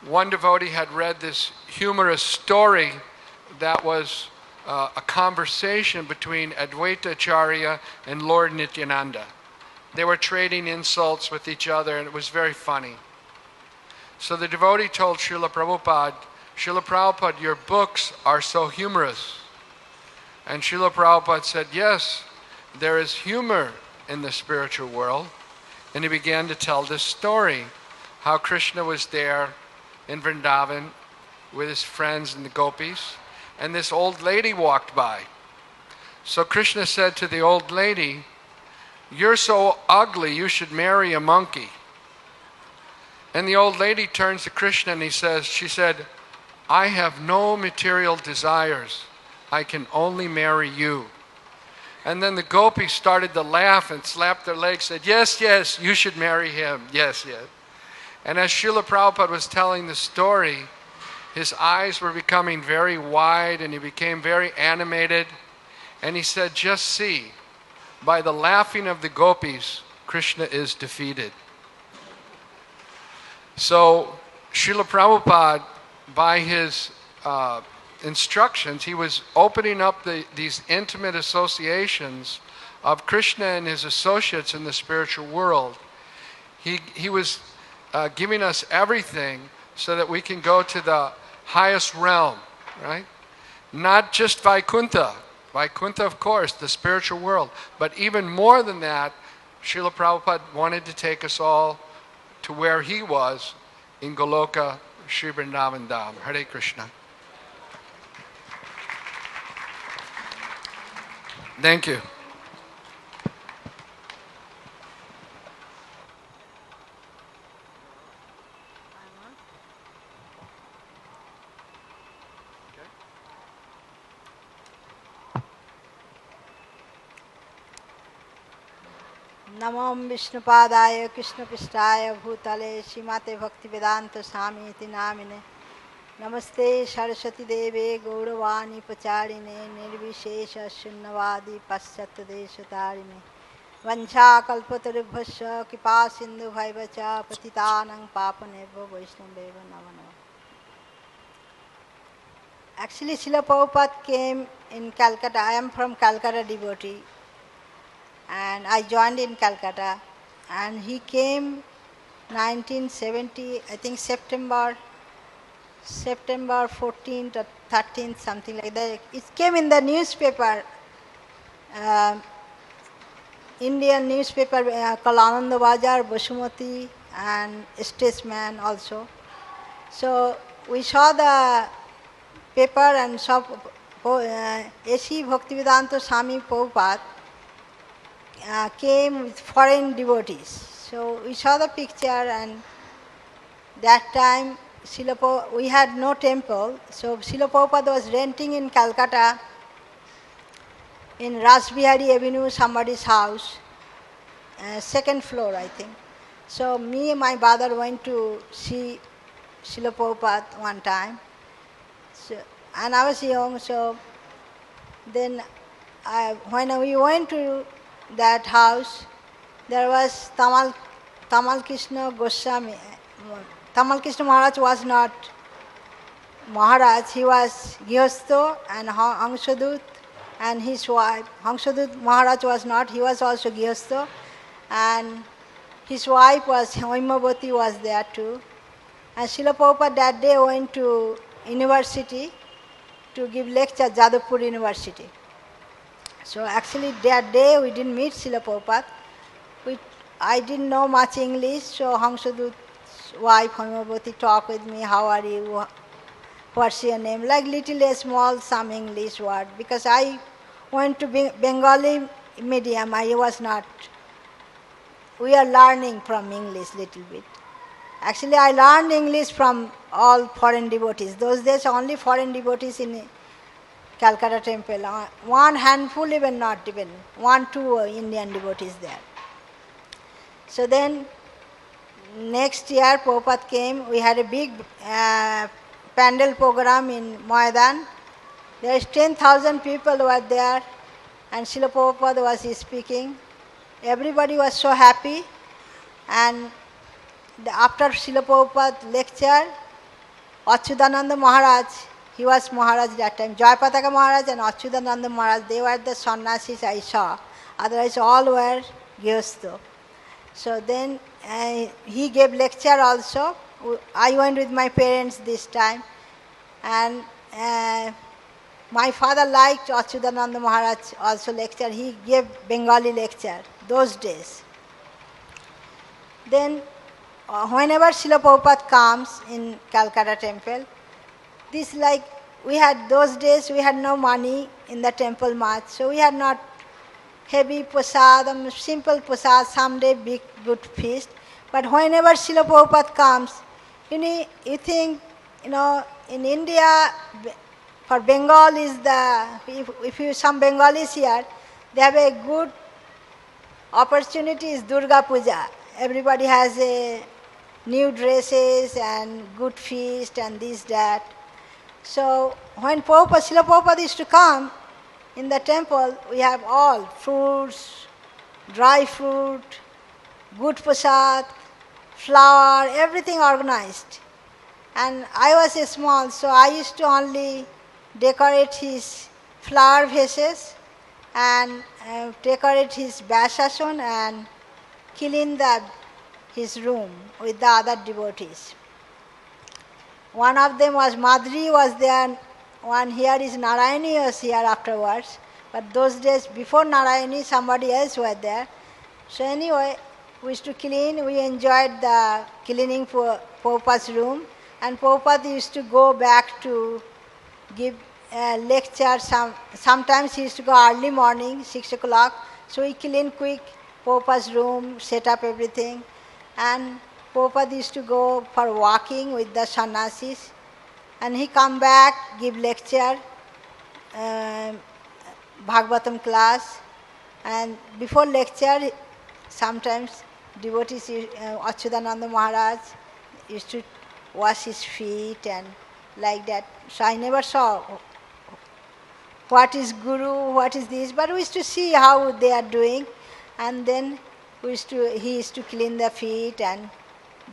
one devotee had read this humorous story that was a conversation between Advaita Acharya and Lord Nityananda. They were trading insults with each other, and it was very funny. So the devotee told Srila Prabhupada, your books are so humorous. And Srila Prabhupada said, yes, there is humor in the spiritual world. And he began to tell this story, how Krishna was there in Vrindavan with his friends and the gopis, and this old lady walked by. So Krishna said to the old lady, you're so ugly, you should marry a monkey. And the old lady turns to Krishna and she said, I have no material desires. I can only marry you. And then the gopis started to laugh and slapped their legs, said, yes, yes, you should marry him. Yes, yes. And as Srila Prabhupada was telling the story, his eyes were becoming very wide and he became very animated. And he said, just see, by the laughing of the gopis, Krishna is defeated. So Srila Prabhupada, by his instructions, he was opening up these intimate associations of Krishna and his associates in the spiritual world. He was giving us everything so that we can go to the highest realm, right? Not just Vaikuntha. Vaikuntha, of course, the spiritual world. But even more than that, Srila Prabhupada wanted to take us all to where he was in Goloka, Sri Vrindavan Dham. Hare Krishna. Thank you. NaMo विष्णुपादाय कृष्णपृष्ठाय भूतले श्रीमते भक्तिवेदांत स्वामी इति नामिने नमस्ते सरस्वती देवे गौरवाणी प्रचारिणे निर्विशेष शून्यवादी पाश्चात्य देशतारिणे वंशाकल्पतरुभ्यश्च कृपा सिंधु भैवच पतितानां पावनेभ्यो वैष्णवेभ्यो नमो नमः. Actually, Srila Prabhupada came in Calcutta. I am from Calcutta devotee. And I joined in Calcutta, and he came 1970, I think September 14th or 13th, something like that. It came in the newspaper, Indian newspaper called Ananda Bajar, Basumati, and Statesman also. So we saw the paper and saw A.C. Bhaktivedanta Swami Prabhupada came with foreign devotees. So we saw the picture, and that time we had no temple. So Srila Prabhupada was renting in Calcutta in Rasbihari Avenue, somebody's house, second floor I think. So me and my brother went to see Srila Prabhupada one time. So, and I was young, so then when we went to that house, there was Tamal Krishna Goswami. Tamal Krishna Maharaj was not Maharaj, he was Gyastho and Hangsadut and his wife. Hangsadut Maharaj was not, he was also Gyastho, and his wife was Haimavati was there too. And Srila Prabhupada that day went to university to give lecture, Jadavpur University. So actually that day we didn't meet Srila Prabhupada. I didn't know much English, so Hangsadut's wife Haimavati talked with me, how are you, what's your name, like little small some English word, because I went to Bengali medium, I was not, we are learning from English little bit. Actually I learned English from all foreign devotees. Those days only foreign devotees in Calcutta temple, one handful, even not even, 1-2 Indian devotees there. So then next year Prabhupada came, we had a big pandal program in Maidan. There is 10,000 people were there, and Srila Prabhupada was speaking. Everybody was so happy, and after Srila Prabhupada's lecture, Achyutananda Maharaj, he was Maharaj that time. Jayapataka Maharaj and Achyutananda Maharaj, they were the sannyasis I saw. Otherwise all were Gyastho. So then he gave lecture also. I went with my parents this time, and my father liked Achyutananda Maharaj also lecture. He gave Bengali lecture those days. Then whenever Srila Prabhupada comes in Calcutta temple, this like we had those days we had no money in the temple much, so we had not heavy prasadam, simple prasad, someday big good feast. But whenever Srila Prabhupada comes, you think, in India, for Bengal is the, if you some Bengalis here, they have a good opportunity is Durga Puja. Everybody has a new dresses and good feast and this, that. So when Srila Prabhupada used to come in the temple, we have all fruits, dry fruit, good prasad, flower, everything organized. And I was small, so I used to only decorate his flower vases and decorate his Vasason and clean his room with the other devotees. One of them was Madhuri was there, one here is Narayani was here afterwards. But those days before Narayani, somebody else was there. So anyway, we used to clean, we enjoyed the cleaning for Prabhupada's room. And Prabhupada used to go back to give lecture. Sometimes he used to go early morning, 6 o'clock. So he cleaned quick Prabhupada's room, set up everything. And Prabhupada used to go for walking with the sannyasis. And he come back, give lecture, Bhagavatam class. And before lecture, sometimes devotees, Achyutananda Maharaj used to wash his feet and like that. So I never saw what is Guru, what is this, but we used to see how they are doing. And then he used to clean the feet, and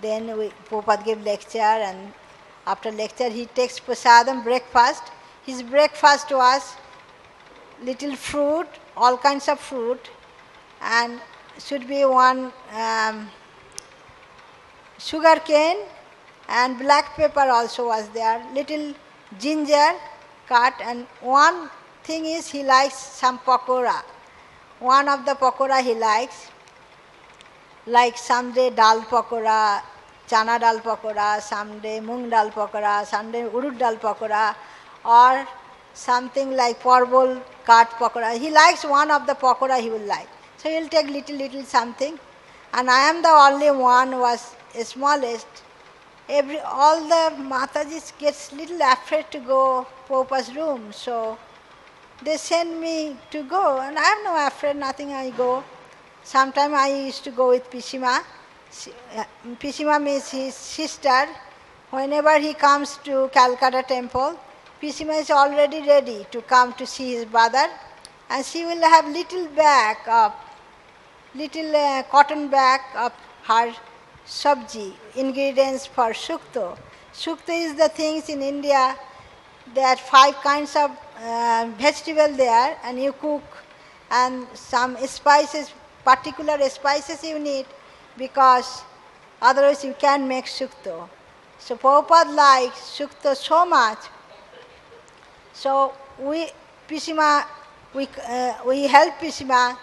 then Prabhupada gave lecture, and after lecture he takes prasadam, breakfast. His breakfast was little fruit, all kinds of fruit, and should be one sugar cane, and black pepper also was there, little ginger cut, and one thing is he likes some pakora. One of the pakora he likes, like someday dal pakora, chana dal pakora, someday mung dal pakora, someday urud dal pakora, or something like parvol cut pakora. He likes one of the pakora he will like. So he will take little something. And I am the only one who was smallest. All the Matajis gets little afraid to go Prabhupada's room. So they send me to go, and I am no afraid, nothing, I go. Sometime I used to go with Pishima. Pishima means his sister. Whenever he comes to Calcutta temple, Pishima is already ready to come to see his brother, and she will have little cotton bag of her sabji, ingredients for shukto. Shukto is the things in India, there are 5 kinds of vegetable there, and you cook, and some spices, particular spices you need, because otherwise you can't make shukto. So Prabhupada likes shukto so much. So we help Pishima,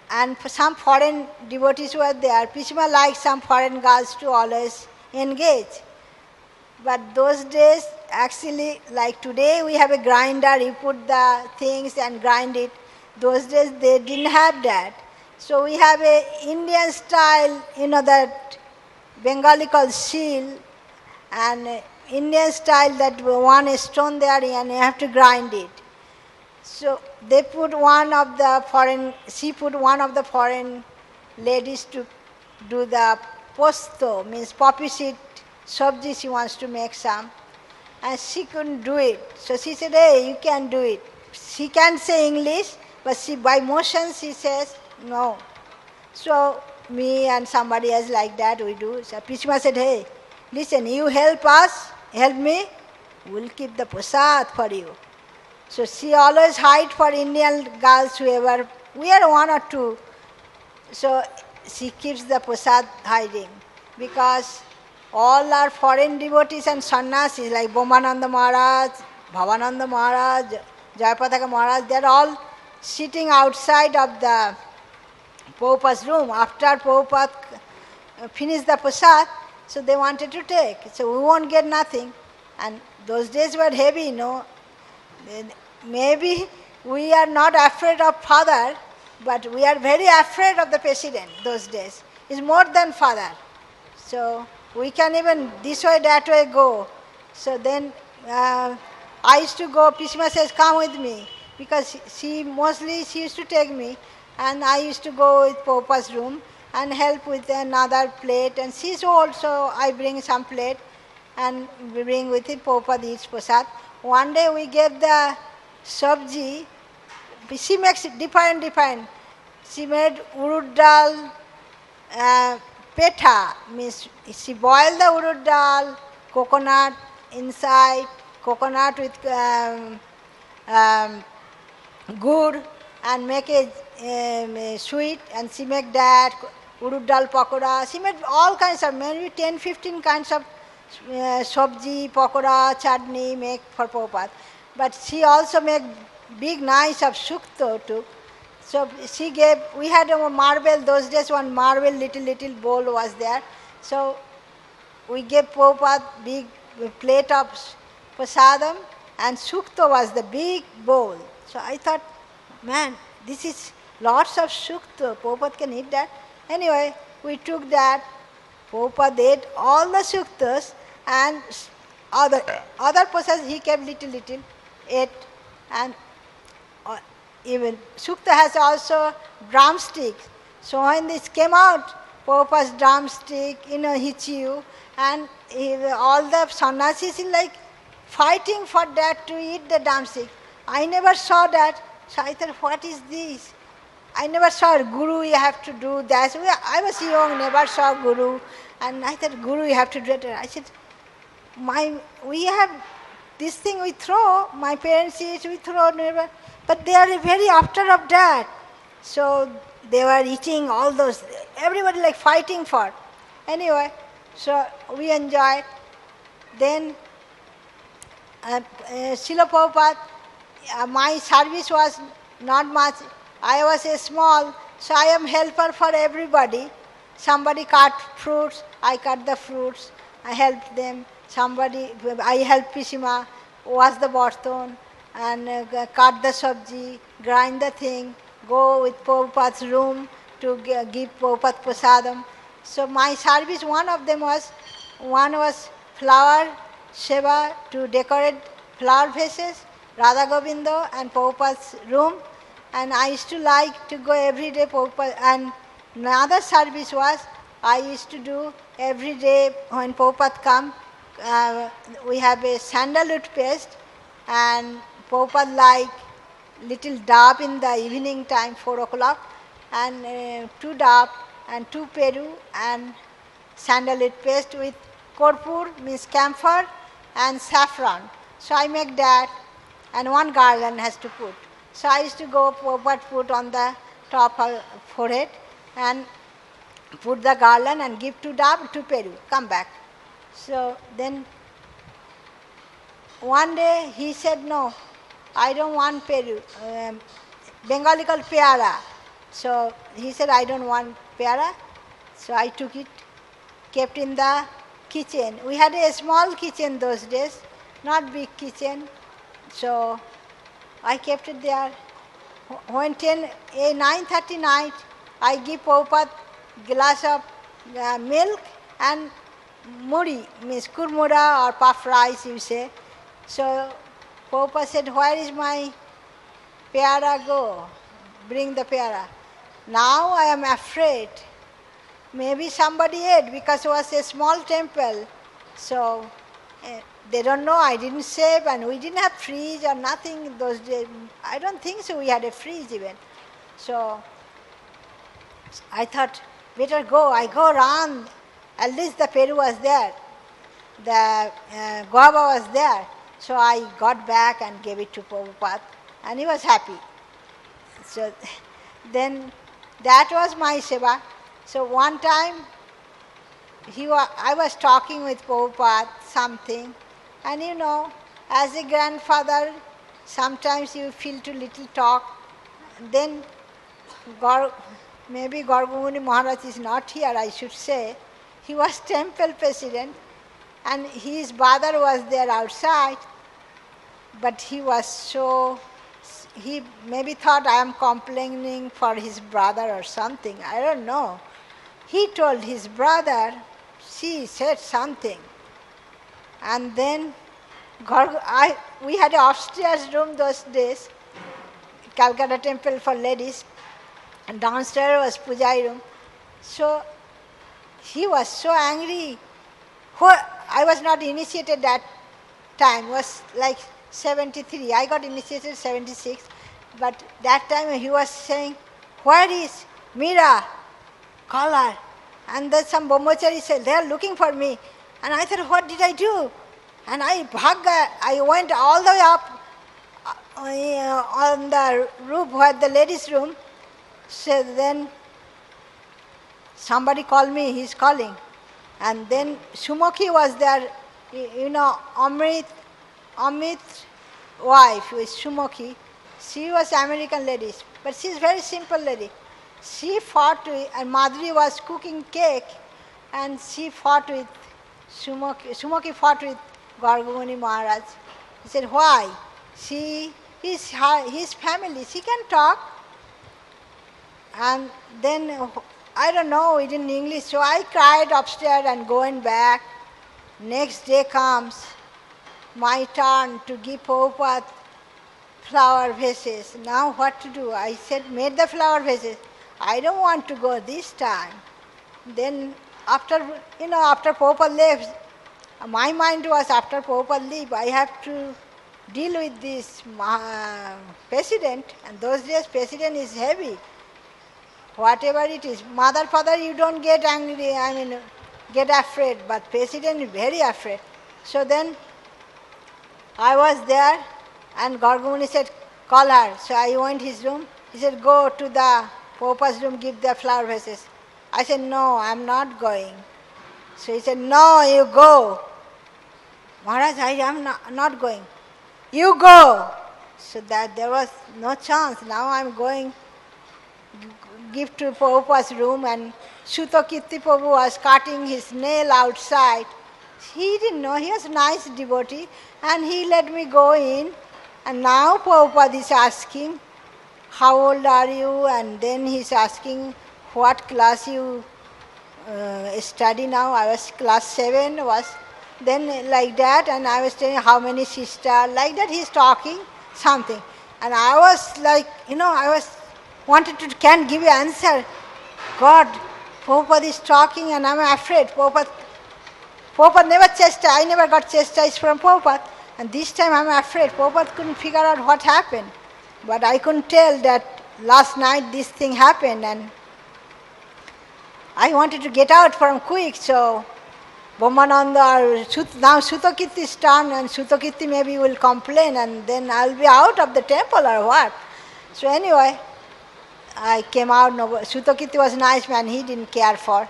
and some foreign devotees were there. Pishima likes some foreign girls to always engage. But those days, actually, like today we have a grinder, you put the things and grind it. Those days they didn't have that. So we have a Indian style, that Bengali called seal, and Indian style that one stone there and you have to grind it. So she put one of the foreign ladies to do the posto, means poppy seed sabji she wants to make some. And she couldn't do it. So she said, hey, you can do it. She can't say English, but by motion she says, no. So me and somebody else like that we do. So Pishma said, hey, listen, you help us, help me, we'll keep the prasad for you. So she always hide for Indian girls, whoever, we are 1 or 2. So she keeps the prasad hiding because all our foreign devotees and sannyasis like Bomananda Maharaj, Bhavananda Maharaj, Jayapataka Maharaj, they are all sitting outside of the Prabhupada's room. After Prabhupada finished the prasad, so they wanted to take. So we won't get nothing. And those days were heavy, Then maybe we are not afraid of father, but we are very afraid of the president those days. It's more than father. So we can even this way, that way go. So then I used to go, Pishma says, come with me. Because she used to take me. And I used to go with Prabhupada's room and help with another plate. And she's old, so I bring some plate and we bring with it Prabhupada eats prasad. One day we gave the sabji. She makes it different. She made urud dal, petha, means she boiled the urud dal, coconut inside, coconut with gur and make it sweet, and she make that, urud dal pakoda. She made all kinds of, maybe 10, 15 kinds of sabji, pakoda, chutney make for Prabhupada. But she also make big nice of sukto too. So she gave, we had a marble, those days one marble little bowl was there. So we gave Prabhupada big plate of prasadam and sukto was the big bowl. So I thought, man, this is lots of sukto, Prabhupada can eat that. Anyway, we took that, Prabhupada ate all the suktas and other prasads he kept little, ate, and even sukta has also drumsticks. So when this came out, Prabhupada's drumstick, he chew, and all the sannyasis is like fighting for that to eat the drumstick. I never saw that. So I thought, what is this? I never saw a guru, you have to do that. I was young, never saw guru. And I thought, guru, you have to do it. I said, we have this thing we throw, my parents eat, we throw, never. But they are very after of that. So they were eating all those, everybody like fighting for. Anyway, so we enjoyed. Then Srila Prabhupada, my service was not much. I was a small, so I am helper for everybody. Somebody cut fruits, I cut the fruits, I helped them. I helped Pishima, wash the barton, and cut the sabji, grind the thing, go with Prabhupada's room to give Prabhupada prasadam. So my service, one was flower seva to decorate flower vases, Radha Govindo and Prabhupada's room. And I used to like to go every day Prabhupada. And another service was, I used to do every day when Prabhupada come, we have a sandalwood paste, and Prabhupada like little dab in the evening time, 4 o'clock, and 2 dab and 2 peru and sandalwood paste with korpur, means camphor, and saffron. So I make that, and 1 garland has to put. So I used to go, Prabhupada put on the top of forehead and put the garland and give 2 dab, 2 peru, come back. So then one day he said, no, I don't want peru, Bengali called peara. So he said, I don't want peara. So I took it, kept in the kitchen. We had a small kitchen those days, not big kitchen. So I kept it there. When 9:30 night, I give Prabhupada glass of milk and muri, means kurmura or puff rice, you say. So Prabhupada said, where is my peara go? Bring the peara. Now I am afraid. Maybe somebody ate because it was a small temple. So they don't know, I didn't save, and we didn't have fridge or nothing those days. I don't think so we had a fridge even. So I thought, better go. I go around. At least the peru was there. The guava was there. So I got back and gave it to Prabhupada, and he was happy. So then that was my seva. So one time I was talking with Prabhupada something, and as a grandfather, sometimes you feel too little talk. Then maybe Gargamuni Maharaj is not here, I should say. He was temple president, and his brother was there outside, but he maybe thought I am complaining for his brother or something, I don't know. He told his brother, she said something. And then we had an upstairs room those days, Calcutta temple for ladies, and downstairs was Pujai room. So he was so angry. I was not initiated that time, was like 73. I got initiated 76. But that time he was saying, where is Meera? Call her. And then some Brahmachari said, they are looking for me. And I thought, what did I do? And I went all the way up on the roof where the ladies' room. So then somebody called me, he's calling. And then Sumokhi was there, Amit's wife with Sumokhi. She was American lady, but she's very simple lady. She fought with, and Madhuri was cooking cake, and she fought with Sumokhi. Sumokhi fought with Gargamuni Maharaj. He said, why? She is his family, she can talk. And then, I don't know it in English, so I cried upstairs and going back. Next day comes my turn to give Prabhupada flower vases. Now what to do? I said, made the flower vases. I don't want to go this time. Then after Prabhupada left, my mind was after Prabhupada leave, I have to deal with this president, and those days president is heavy. Whatever it is, mother, father, you don't get angry, get afraid, but president is very afraid. So then I was there, and Gargamuni said, call her. So I went his room. He said, go to the Prabhupada's room, give the flower vases. I said, no, I'm not going. So he said, no, you go. Maharaj, I am not going. You go. So that there was no chance. Now I'm going, give to Prabhupada's room, and Sutokirti Prabhu was cutting his nail outside. He didn't know, he was a nice devotee, and he let me go in. And now Prabhupada is asking, how old are you? And then he's asking, what class you study now? I was class 7, then like that, and I was telling how many sisters, like that he's talking something. And I was like, can't give you answer. God, Prabhupada is talking and I'm afraid. Prabhupada never chastised, I never got chastised from Prabhupada. And this time I'm afraid. Prabhupada couldn't figure out what happened. But I couldn't tell that last night this thing happened, and I wanted to get out from quick, so Brahmananda, now Sutokirti's turn, and Sutokirti maybe will complain, and then I'll be out of the temple or what. So anyway, I came out. Sutokirti was a nice man, he didn't care for.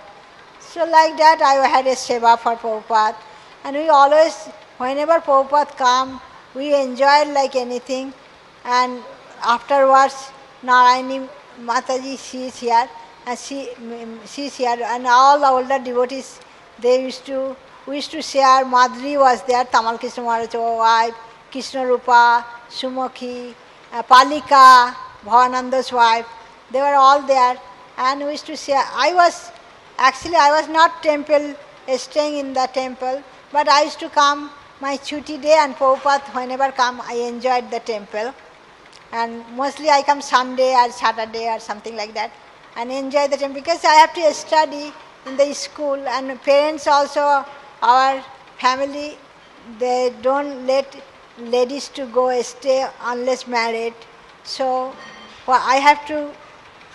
So like that I had a seva for Prabhupada. And we always, whenever Prabhupada come, we enjoyed like anything. And afterwards, Narayani Mataji, she is here, and she is here, and all the older devotees, we used to share. Madhuri was there, Tamal Krishna Maharaj's wife, Krishna Rupa, Sumokhi, Palika, Bhavananda's wife. They were all there, and we used to share. I was not staying in the temple, but I used to come my chuti day, and Prabhupada, whenever come, I enjoyed the temple. And mostly I come Sunday or Saturday or something like that, and enjoy the temple, because I have to study in the school, and parents also, our family, they don't let ladies to go stay unless married. So I have to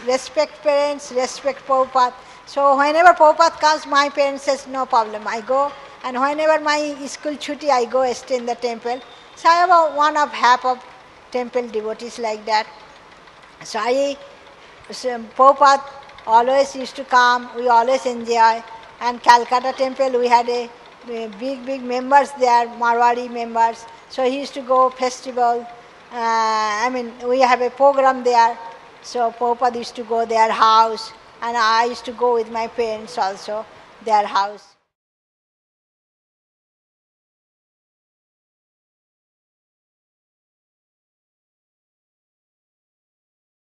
respect parents, respect Prabhupada. So whenever Prabhupada comes, my parents says, no problem, I go. And whenever my school chuti, I go stay in the temple. So I have one of half of temple devotees like that. So Prabhupada always used to come. We always enjoy. And Calcutta temple, we had a big members there, Marwari members. So he used to go festival. We have a program there. So Prabhupada used to go their house, and I used to go with my parents also, their house.